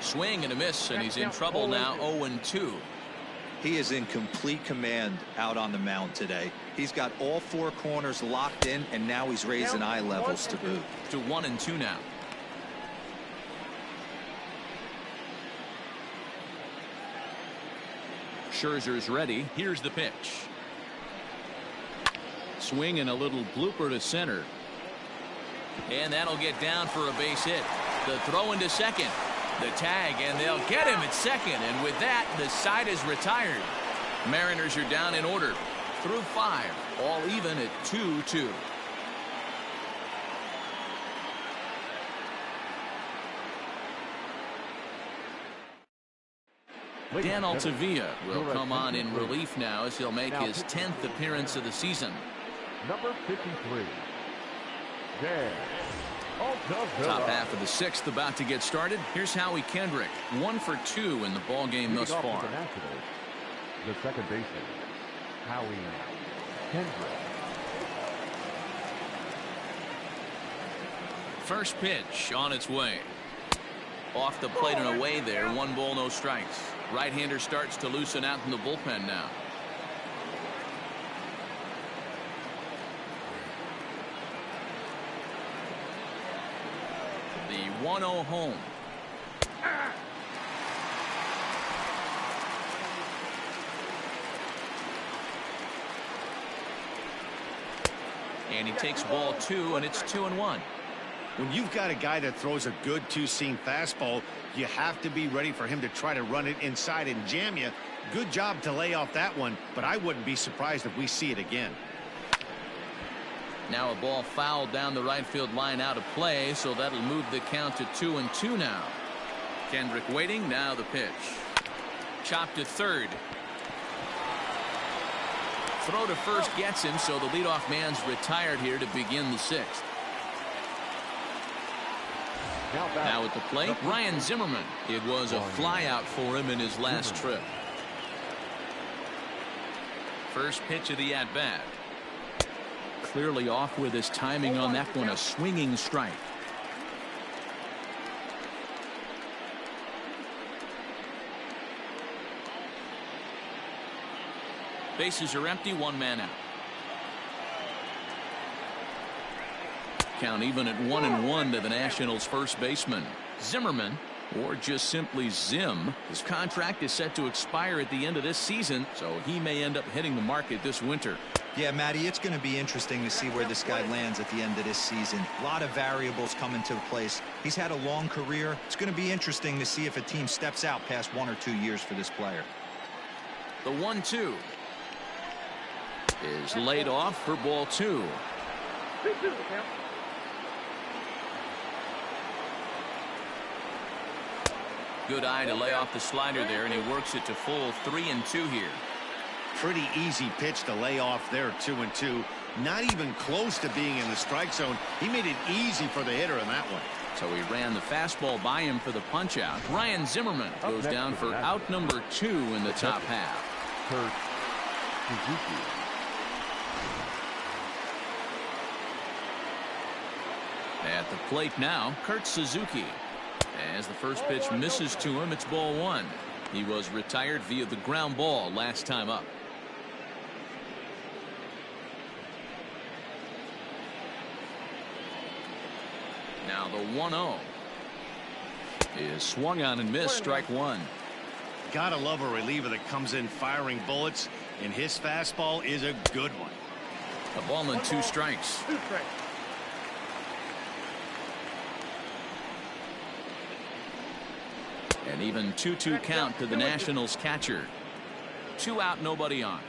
Swing and a miss, and he's in trouble now. 0-2. He is in complete command out on the mound today. He's got all 4 corners locked in, and now he's raising eye levels to boot. To 1-2 now. Scherzer's ready. Here's the pitch. Swing and a little blooper to center. And that'll get down for a base hit. The throw into second. The tag, and they'll get him at second. And with that, the side is retired. Mariners are down in order. Through 5. All even at 2-2. Dan Altavilla will come on in relief now as he'll make his 10th appearance of the season. number 53, Dan Altavilla. Top half of the 6th about to get started. Here's Howie Kendrick. 1 for 2 in the ball game thus far. The second baseman, Howie Kendrick. First pitch on its way. Off the plate and away there. 1 ball, no strikes. Right-hander starts to loosen out in the bullpen now. The 1-0 home. And he takes ball 2, and it's 2-1. When you've got a guy that throws a good 2-seam fastball, you have to be ready for him to try to run it inside and jam you. Good job to lay off that one, but I wouldn't be surprised if we see it again. Now a ball fouled down the right field line out of play, so that'll move the count to 2-2 now. Kendrick waiting. Now the pitch. Chopped to third. Throw to first gets him, so the leadoff man's retired here to begin the 6th. Now at the plate, Ryan Zimmerman. It was a flyout for him in his last trip. First pitch of the at-bat. Clearly off with his timing on that one. A swinging strike. Bases are empty. 1 man out. Count even at 1-1 to the Nationals' first baseman. Zimmerman, or just simply Zim, his contract is set to expire at the end of this season, so he may end up hitting the market this winter. Yeah, Matty, it's going to be interesting to see where this guy lands at the end of this season. A lot of variables come into place. He's had a long career. It's going to be interesting to see if a team steps out past 1 or 2 years for this player. The 1-2. is laid off for ball 2. Good eye to lay off the slider there, and he works it to full 3-2 here. Pretty easy pitch to lay off there, 2-2. Not even close to being in the strike zone. He made it easy for the hitter in that one. So he ran the fastball by him for the punch out. Ryan Zimmerman goes down for out number 2 in the top half. Kurt Suzuki. At the plate now, Kurt Suzuki. As the first pitch misses to him, it's ball 1. He was retired via the ground ball last time up. Now the 1-0 is swung on and missed, strike 1. Gotta love a reliever that comes in firing bullets, and his fastball is a good one. A ball and 2 strikes. An even 2-2 count to the Nationals catcher. 2 out, nobody on.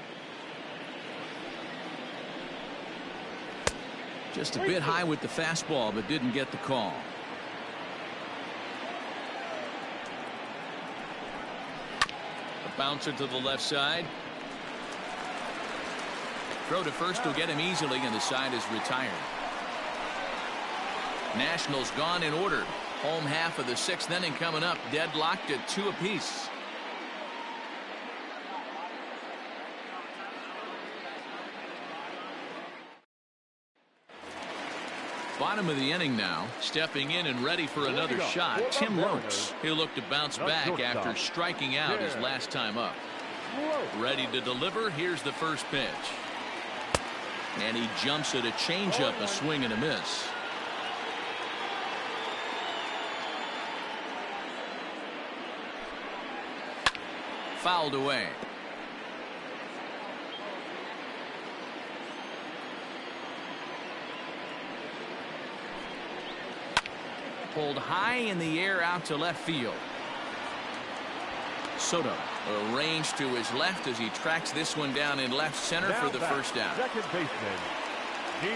Just a bit high with the fastball, but didn't get the call. A bouncer to the left side. Throw to first will get him easily, and the side is retired. Nationals gone in order. Home half of the 6th inning coming up, deadlocked at 2 apiece. Bottom of the inning now, stepping in and ready for another shot, Tim Lopes. He'll look to bounce back after striking out his last time up. Ready to deliver. Here's the first pitch. And he jumps at a changeup, a swing and a miss. Fouled away. Pulled high in the air out to left field. Soto arranged to his left as he tracks this one down in left center for the first out. Second baseman, D.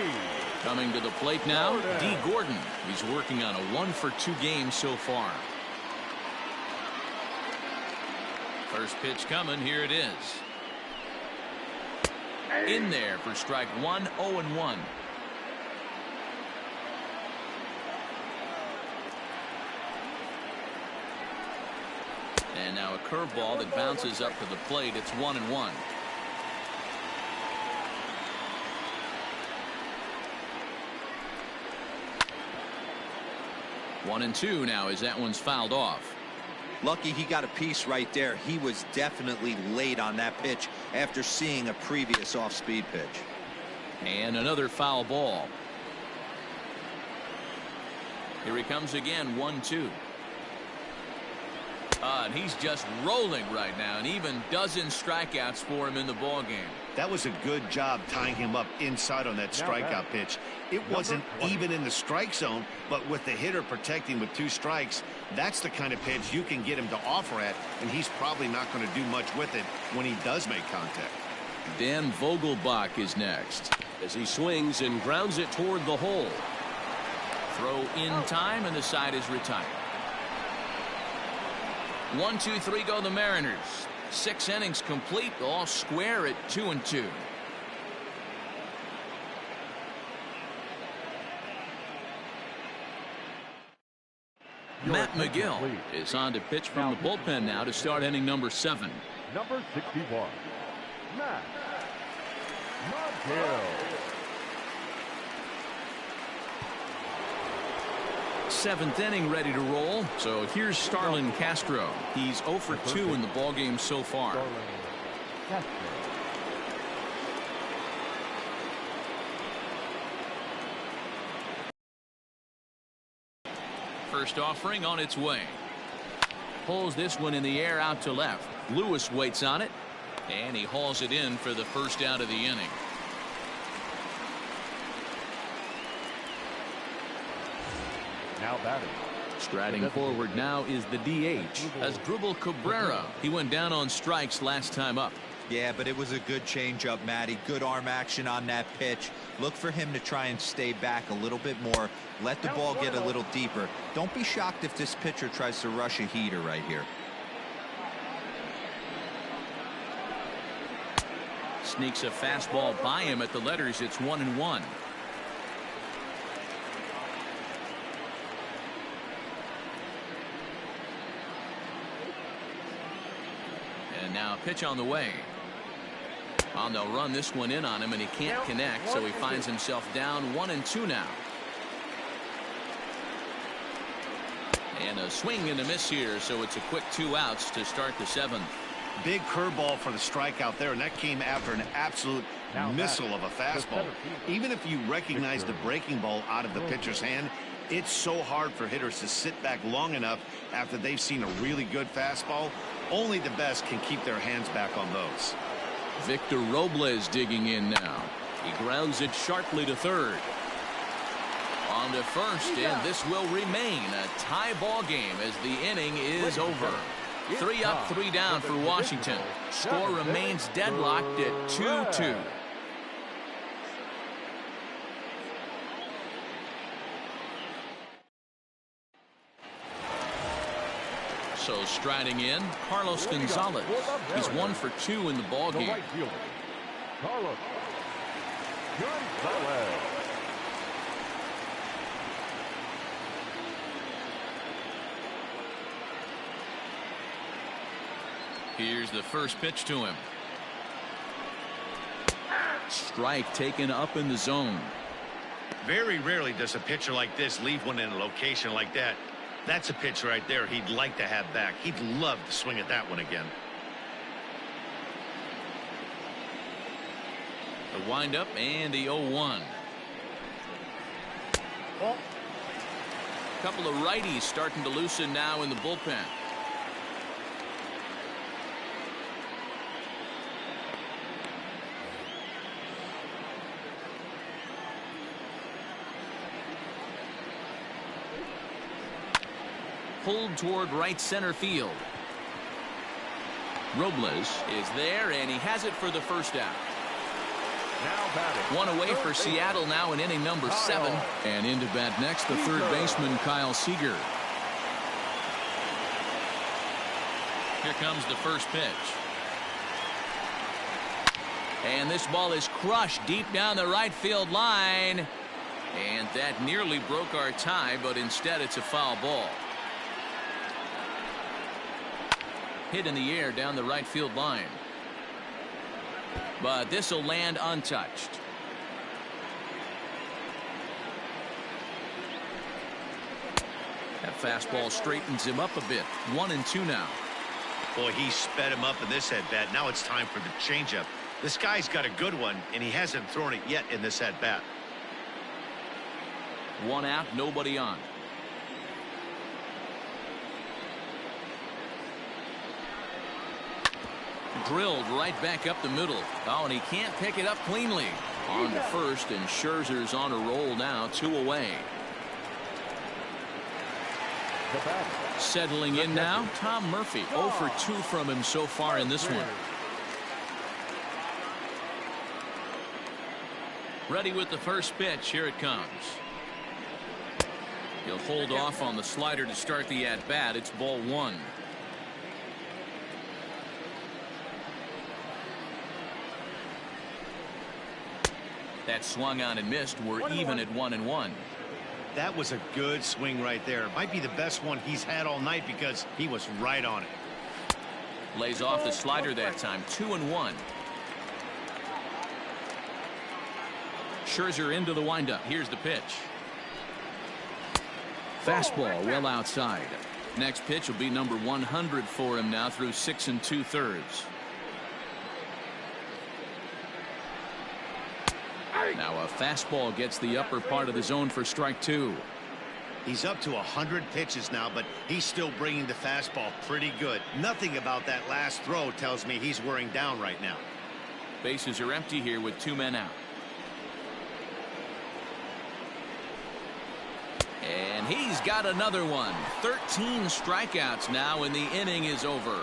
Coming to the plate now, D. Gordon. He's working on a 1-for-2 game so far. First pitch coming. Here it is. In there for strike 1, 0-1. And now a curveball that bounces up to the plate. It's 1-1. One and 2 now as that one's fouled off. Lucky he got a piece right there. He was definitely late on that pitch after seeing a previous off-speed pitch. And another foul ball. Here he comes again, 1-2. And he's just rolling right now, and even dozen strikeouts for him in the ball game. That was a good job tying him up inside on that strikeout pitch. It wasn't even in the strike zone, but with the hitter protecting with 2 strikes, that's the kind of pitch you can get him to offer at, and he's probably not going to do much with it when he does make contact. Dan Vogelbach is next as he swings and grounds it toward the hole. Throw in time, and the side is retired. 1, 2, 3 go the Mariners. 6 innings complete, all square at 2-2. Matt McGill is on to pitch from the bullpen now to start inning number 7. Number 61, Matt McGill. 7th inning ready to roll. So here's Starlin Castro. He's 0 for 2 in the ballgame so far. First offering on its way. Pulls this one in the air out to left. Lewis waits on it, and he hauls it in for the first out of the inning. Now batting. Striding forward now is the DH, Asdrubal Cabrera. He went down on strikes last time up. Yeah, but it was a good changeup, Matty. Good arm action on that pitch. Look for him to try and stay back a little bit more. Let the ball get a little deeper. Don't be shocked if this pitcher tries to rush a heater right here. Sneaks a fastball by him at the letters. It's 1-1. And now a pitch on the way. Well, they'll run this one in on him, and he can't connect, so he finds himself down 1-2 now. And a swing and a miss here, so it's a quick 2 outs to start the 7th. Big curveball for the strikeout there, and that came after an absolute missile of a fastball. Even if you recognize the breaking ball out of the pitcher's hand, it's so hard for hitters to sit back long enough after they've seen a really good fastball. Only the best can keep their hands back on those. Victor Robles digging in now. He grounds it sharply to third. On to first, and this will remain a tie ball game as the inning is over. 3 up, 3 down for Washington. Score remains deadlocked at 2-2. So striding in, Carlos Gonzalez. He's 1 for 2 in the ball game. Right fielder, Carlos Gonzalez. Here's the first pitch to him. Strike taken up in the zone. Very rarely does a pitcher like this leave one in a location like that. That's a pitch right there he'd like to have back. He'd love to swing at that one again. The windup and the 0-1. Couple of righties starting to loosen now in the bullpen. Pulled toward right center field. Robles is there, and he has it for the first out. Now batting. One away for Seattle now in inning number 7. And into bat next, the third baseman, Kyle Seager. Here comes the first pitch. And this ball is crushed deep down the right field line. And that nearly broke our tie, but instead it's a foul ball. Hit in the air down the right field line. But this will land untouched. That fastball straightens him up a bit. 1-2 now. Boy, he sped him up in this at-bat. Now it's time for the changeup. This guy's got a good one, and he hasn't thrown it yet in this at-bat. 1 out, nobody on. Drilled right back up the middle. Oh, and he can't pick it up cleanly. On to first, and Scherzer's on a roll now, 2 away. Settling in now, Tom Murphy. 0 for 2 from him so far in this one. Ready with the first pitch. Here it comes. He'll hold off on the slider to start the at-bat. It's ball 1. That swung on and missed. We're even at 1-1. That was a good swing right there. Might be the best one he's had all night because he was right on it. Lays off the slider that time. 2-1. Scherzer into the windup. Here's the pitch. Fastball well outside. Next pitch will be number 100 for him now through 6 2/3. Now a fastball gets the upper part of the zone for strike 2. He's up to 100 pitches now, but he's still bringing the fastball pretty good. Nothing about that last throw tells me he's wearing down right now. Bases are empty here with 2 men out. And he's got another one. 13 strikeouts now, and the inning is over.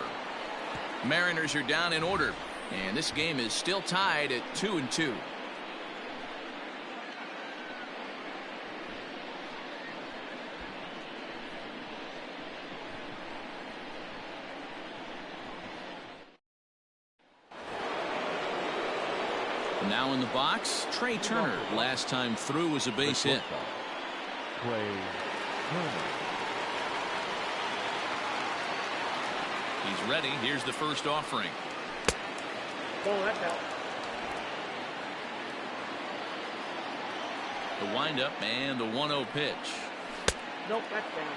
Mariners are down in order. And this game is still tied at 2-2. Now in the box, Trey Turner. Last time through was a base hit. Trey Turner. He's ready. Here's the first offering. Ball, that's out. The windup and the 1-0 pitch. Nope, that's down.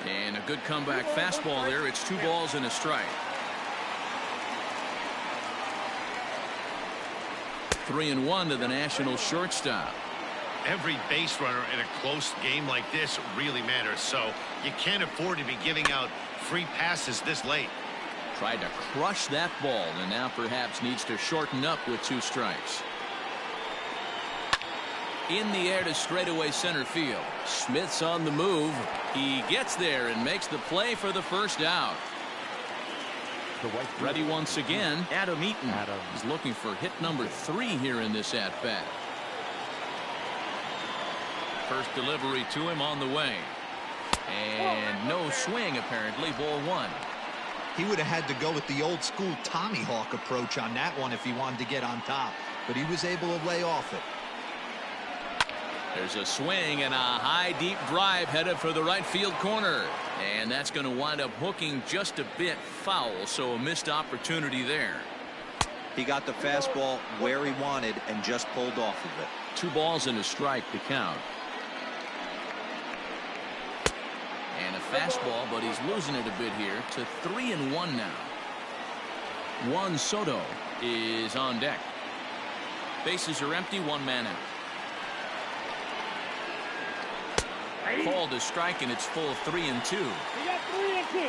And a good comeback fastball there. It's 2 balls and a strike. 3-1 to the Nationals shortstop. Every base runner in a close game like this really matters, so you can't afford to be giving out free passes this late. Tried to crush that ball and now perhaps needs to shorten up with 2 strikes. In the air to straightaway center field. Smith's on the move. He gets there and makes the play for the first out. Ready once again, Adam Eaton. He's looking for hit number 3 here in this at-bat. First delivery to him on the way. And no swing apparently. Ball 1. He would have had to go with the old school Tommy Hawk approach on that one if he wanted to get on top, but he was able to lay off it. There's a swing and a high deep drive headed for the right field corner, and that's going to wind up hooking just a bit foul, so a missed opportunity there. He got the fastball where he wanted and just pulled off of it. 2 balls and a strike to count. And a fastball, but he's losing it a bit here to 3-1 now. Juan Soto is on deck. Bases are empty, 1 man out. Called a strike, and it's full 3-2. You got 3-2.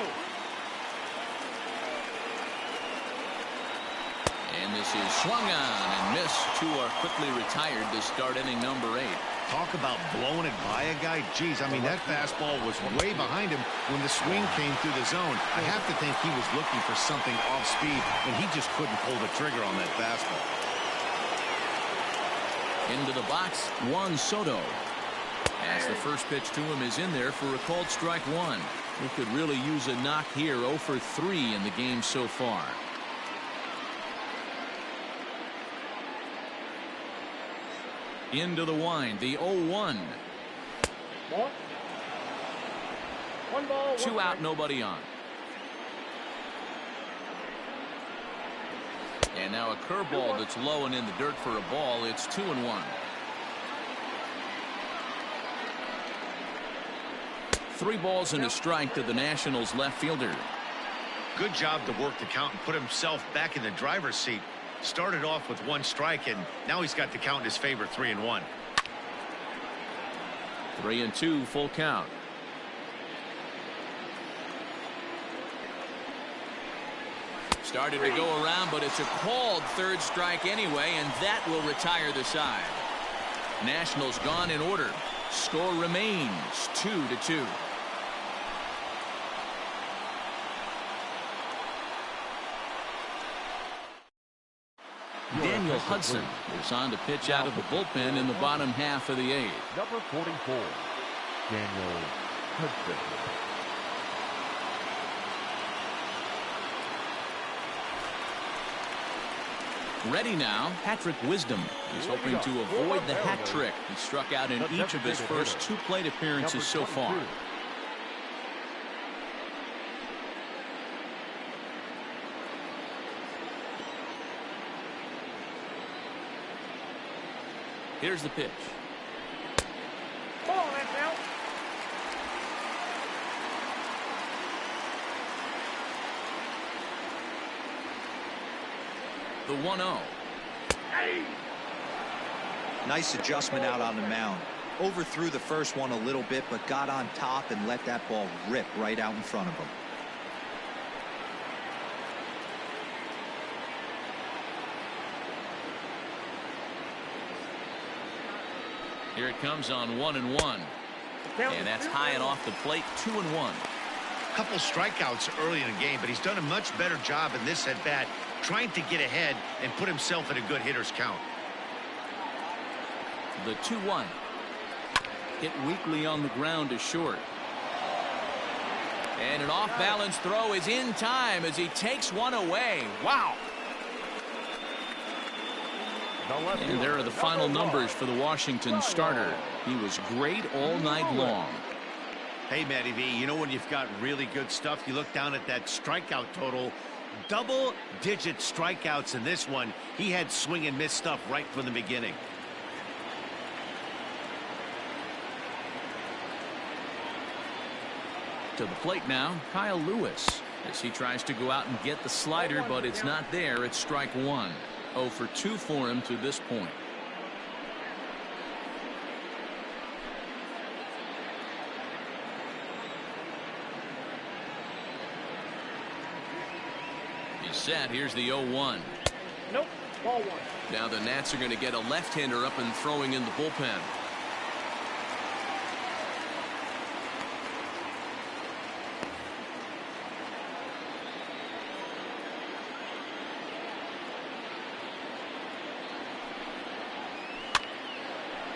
And this is swung on and missed. 2 are quickly retired to start inning number 8. Talk about blowing it by a guy. Geez, I mean, that fastball was way behind him when the swing came through the zone. I have to think he was looking for something off speed, and he just couldn't pull the trigger on that fastball. Into the box, Juan Soto. As the first pitch to him is in there for a called strike 1. He could really use a knock here. 0 for 3 in the game so far. Into the wind, the 0-1. 1 ball, 2 out, nobody on. And now a curveball that's low and in the dirt for a ball. It's 2-1. 3 balls and a strike to the Nationals left fielder. Good job to work the count and put himself back in the driver's seat. Started off with 1 strike, and now he's got the count in his favor, 3-1. 3-2, full count. Started to go around, but it's a called 3rd strike anyway, and that will retire the side. Nationals gone in order. Score remains 2-2. Daniel Hudson is on to pitch out of the bullpen in the bottom half of the 8th. Number 44, Daniel Hudson. Ready now, Patrick Wisdom. He's hoping to avoid the hat trick. He struck out in each of his first 2 plate appearances so far. Here's the pitch. Ball, that's out. The 1-0. Hey. Nice adjustment out on the mound. Overthrew the first one a little bit, but got on top and let that ball rip right out in front of him. Here it comes on 1-1. And that's high and off the plate, 2-1. Couple strikeouts early in the game, but he's done a much better job in this at bat, trying to get ahead and put himself in a good hitter's count. The 2-1. Hit weakly on the ground to short. And an off-balance throw is in time as he takes one away. Wow. And there are the final numbers for the Washington starter. He was great all night long. Hey, Matty V, you know when you've got really good stuff, you look down at that strikeout total. Double-digit strikeouts in this one. He had swing and miss stuff right from the beginning. To the plate now, Kyle Lewis, as he tries to go out and get the slider, but it's not there. It's strike one. 0 for 2 for him to this point. He's set. Here's the 0-1. Nope. Ball 1. Now the Nats are going to get a left-hander up and throwing in the bullpen.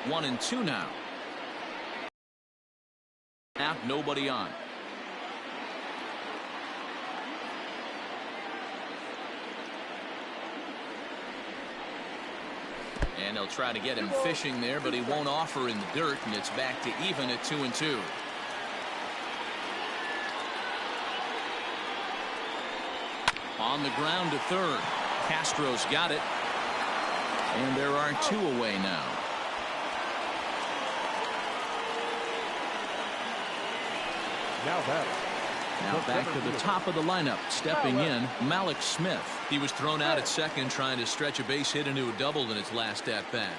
One and two now. Nobody on. And they'll try to get him fishing there, but he won't offer in the dirt, and it's back to even at 2-2. On the ground to third. Castro's got it. And there are 2 away now. Now back to the top of the lineup. Stepping in, Malik Smith. He was thrown out at second trying to stretch a base hit into a double in his last at-bat.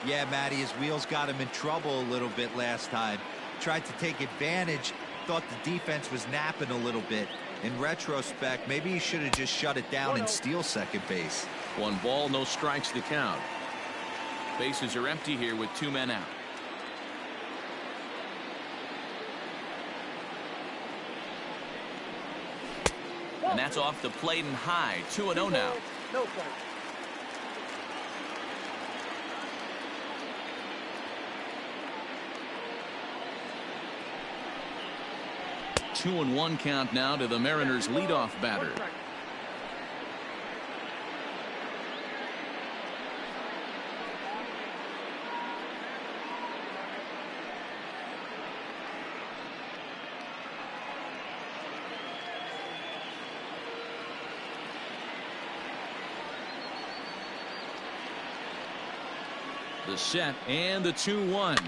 Yeah, Matty, his wheels got him in trouble a little bit last time. Tried to take advantage. Thought the defense was napping a little bit. In retrospect, maybe he should have just shut it down and steal second base. 1 ball, no strikes to count. Bases are empty here with 2 men out. And that's off the plate and high. 2-0 now. No play. 2-1 count now to the Mariners leadoff batter. The set and the 2-1.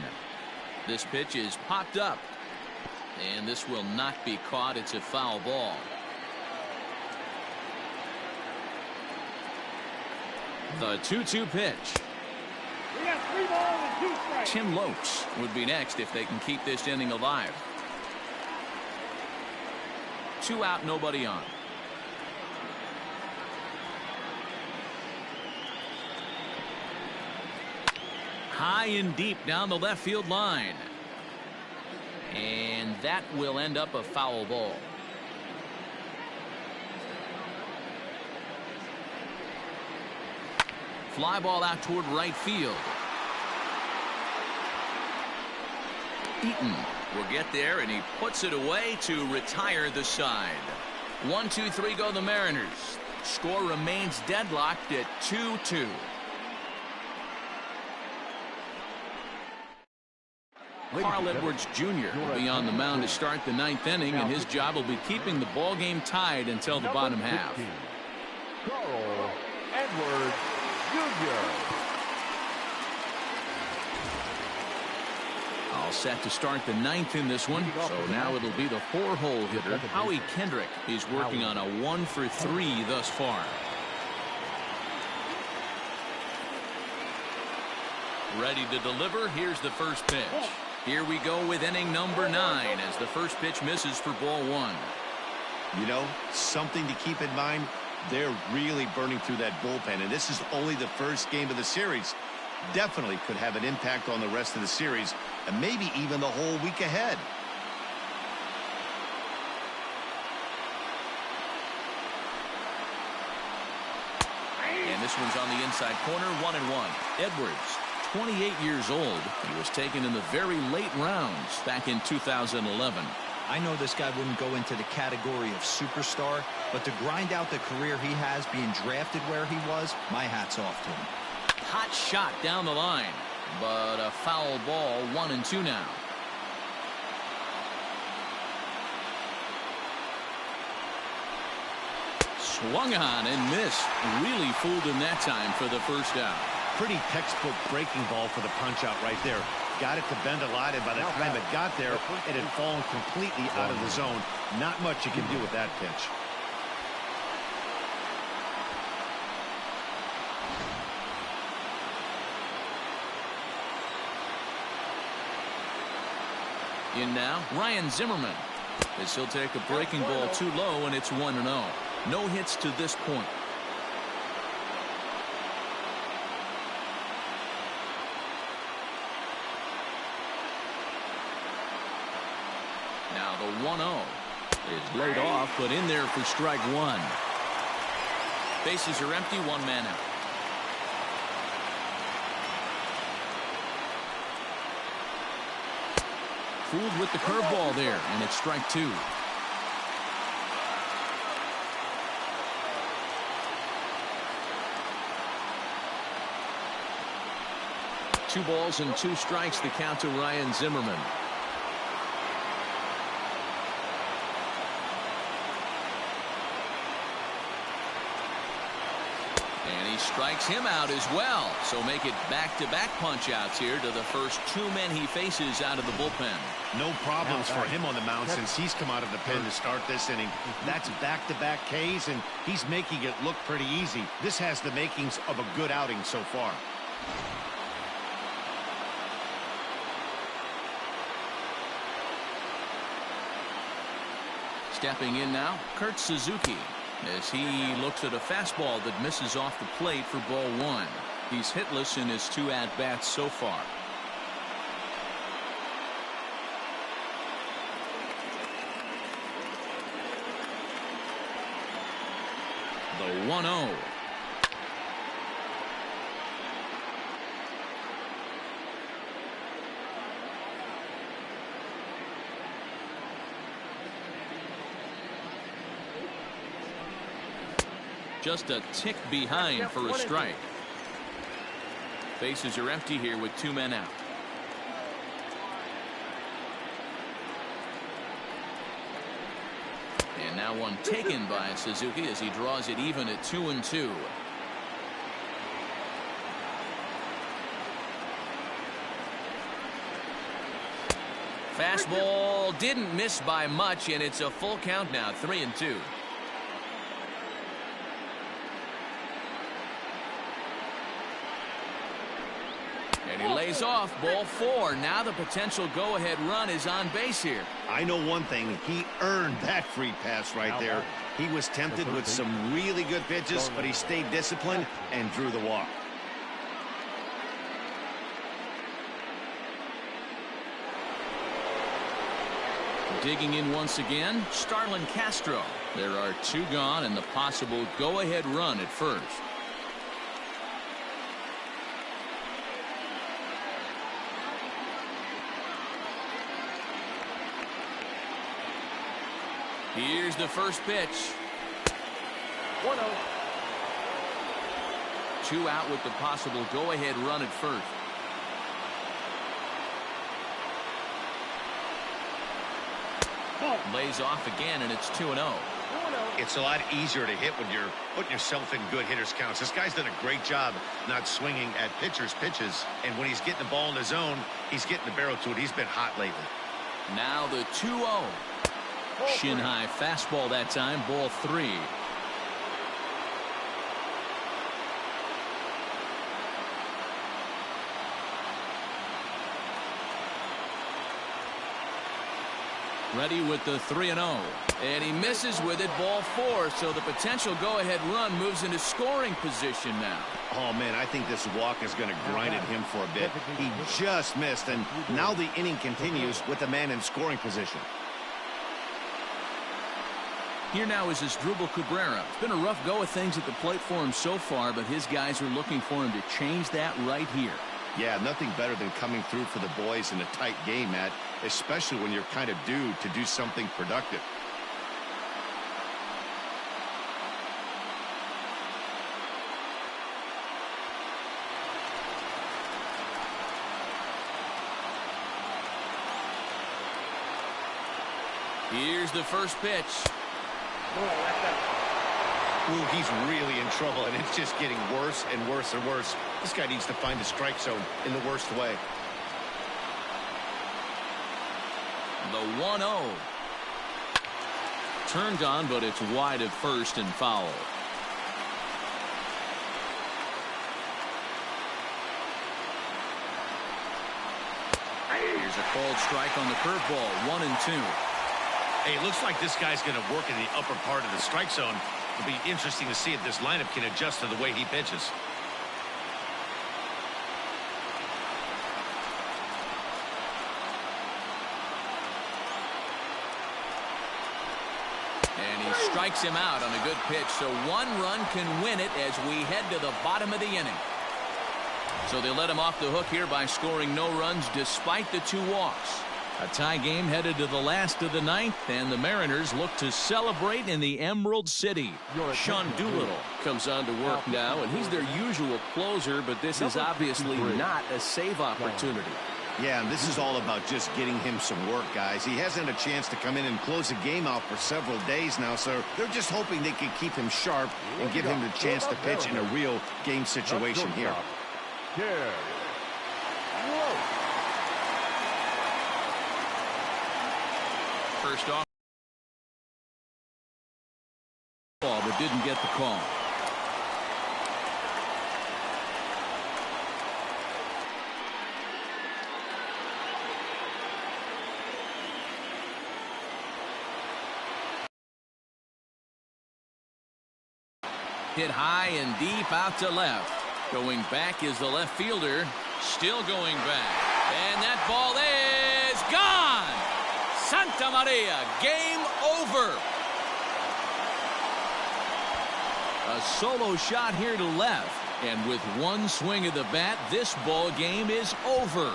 This pitch is popped up. And this will not be caught. It's a foul ball. The 2-2 pitch. We got 3 balls and 2 strikes. Tim Lopes would be next if they can keep this inning alive. 2 out, nobody on. High and deep down the left field line. And that will end up a foul ball. Fly ball out toward right field. Eaton will get there, and he puts it away to retire the side. 1, 2, 3 go the Mariners. Score remains deadlocked at 2-2. Carl Edwards Jr. will be on the mound to start the 9th inning, and his job will be keeping the ball game tied until the bottom half. Carl Edwards Jr. All set to start the 9th in this one. So now it'll be the 4-hole hitter, Howie Kendrick. He's working on a 1 for 3 thus far. Ready to deliver. Here's the first pitch. Here we go with inning number 9 as the first pitch misses for ball 1. You know, something to keep in mind, they're really burning through that bullpen, and this is only the first game of the series. definitely could have an impact on the rest of the series and maybe even the whole week ahead. And this one's on the inside corner, 1-1. Edwards, 28 years old. He was taken in the very late rounds back in 2011. I know this guy wouldn't go into the category of superstar, but to grind out the career he has being drafted where he was, my hat's off to him. Hot shot down the line, but a foul ball, 1-2 now. Swung on and missed. Really fooled him that time for the first out. Pretty textbook breaking ball for the punch out right there. Got it to bend a lot, and by the time it got there, it had fallen completely out of the zone. Not much you can do with that pitch. In now, Ryan Zimmerman. As he'll take a breaking ball too low, and it's 1-0. No hits to this point. Now the 1-0 is laid off, but in there for strike one. Bases are empty, one man out. Fooled with the curveball there, and it's strike two. Two balls and two strikes, the count to Ryan Zimmerman. And he strikes him out as well. So make it back-to-back punch-outs here to the first two men he faces out of the bullpen. No problems for him on the mound since he's come out of the pen to start this inning. That's back-to-back Ks, and he's making it look pretty easy. This has the makings of a good outing so far. Stepping in now, Kurt Suzuki, as he looks at a fastball that misses off the plate for ball one. He's hitless in his two at-bats so far. The 1-0. Just a tick behind for a strike. Bases are empty here with two men out. And now one taken by Suzuki as he draws it even at 2-2. Fastball didn't miss by much, and it's a full count now, 3-2. And he lays off, ball four. Now the potential go-ahead run is on base here. I know one thing. He earned that free pass right there. He was tempted with some really good pitches, but he stayed disciplined and drew the walk. Digging in once again, Starlin Castro. There are two gone and the possible go-ahead run at first. Here's the first pitch. 1-0. Two out with the possible go-ahead run at first. Lays off again, and it's 2-0. It's a lot easier to hit when you're putting yourself in good hitters counts. This guy's done a great job not swinging at pitchers' pitches, and when he's getting the ball in the zone, he's getting the barrel to it. He's been hot lately. Now the 2-0. Shin high fastball that time, ball three. Ready with the 3-0. And he misses with it, ball 4. So the potential go-ahead run moves into scoring position now. Oh, man, I think this walk is going to grind at him for a bit. He just missed, and now the inning continues with the man in scoring position. Here now is Asdrubal Cabrera. It's been a rough go of things at the plate for him so far, but his guys are looking for him to change that right here. Yeah, nothing better than coming through for the boys in a tight game, Matt, especially when you're kind of due to do something productive. Here's the first pitch. Ooh, he's really in trouble, and it's just getting worse and worse and worse. This guy needs to find the strike zone in the worst way. The 1-0. Turned on, but it's wide of first and foul. Here's a called strike on the curveball. 1-2. Hey, it looks like this guy's going to work in the upper part of the strike zone. It'll be interesting to see if this lineup can adjust to the way he pitches. And he strikes him out on a good pitch, so one run can win it as we head to the bottom of the inning. So they let him off the hook here by scoring no runs despite the 2 walks. A tie game headed to the last of the 9th, and the Mariners look to celebrate in the Emerald City. Sean Doolittle comes on to work now, and he's their usual closer, but this is obviously not a save opportunity. Yeah, and this is all about just getting him some work, guys. He hasn't had a chance to come in and close a game out for several days now, so they're just hoping they can keep him sharp and give him the chance to pitch in a real game situation here. First off, but didn't get the call. Hit high and deep out to left. Going back is the left fielder. Still going back. And that ball is gone. Santa Maria, game over. A solo shot here to left. And with one swing of the bat, this ball game is over.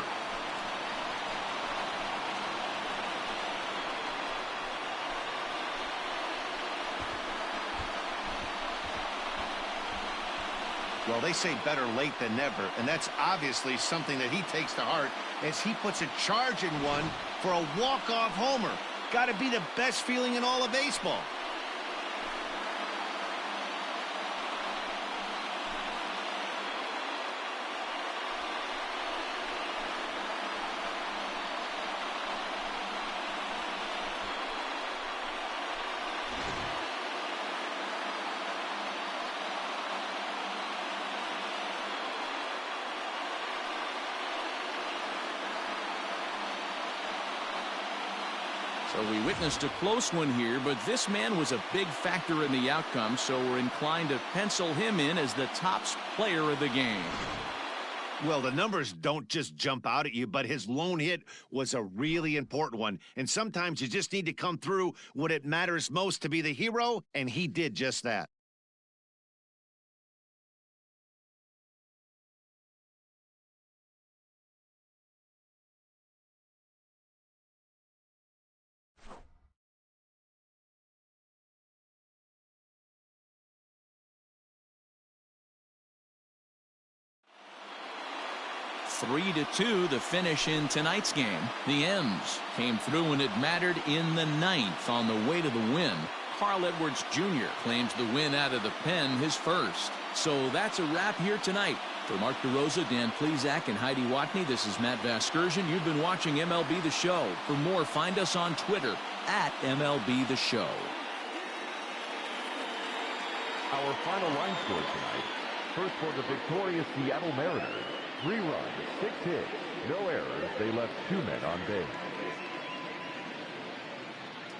Well, they say better late than never, and that's obviously something that he takes to heart as he puts a charge in one for a walk-off homer. Got to be the best feeling in all of baseball. So we witnessed a close one here, but this man was a big factor in the outcome, so we're inclined to pencil him in as the top player of the game. Well, the numbers don't just jump out at you, but his lone hit was a really important one. And sometimes you just need to come through when it matters most to be the hero, and he did just that. Three to 2, the finish in tonight's game. The M's came through when it mattered in the 9th on the way to the win. Carl Edwards Jr. claims the win out of the pen, his first. So that's a wrap here tonight. For Mark DeRosa, Dan Plesac, and Heidi Watney, this is Matt Vasgersian. You've been watching MLB The Show. For more, find us on Twitter at MLB The Show. Our final line score tonight. First for the victorious Seattle Mariners. 3 runs, 6 hits, no errors. They left 2 men on base.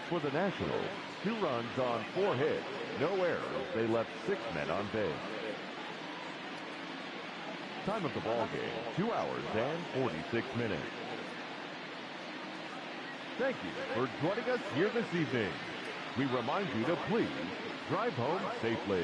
For the Nationals, 2 runs on 4 hits, no errors. They left 6 men on base. Time of the ball game, 2 hours and 46 minutes. Thank you for joining us here this evening. We remind you to please drive home safely.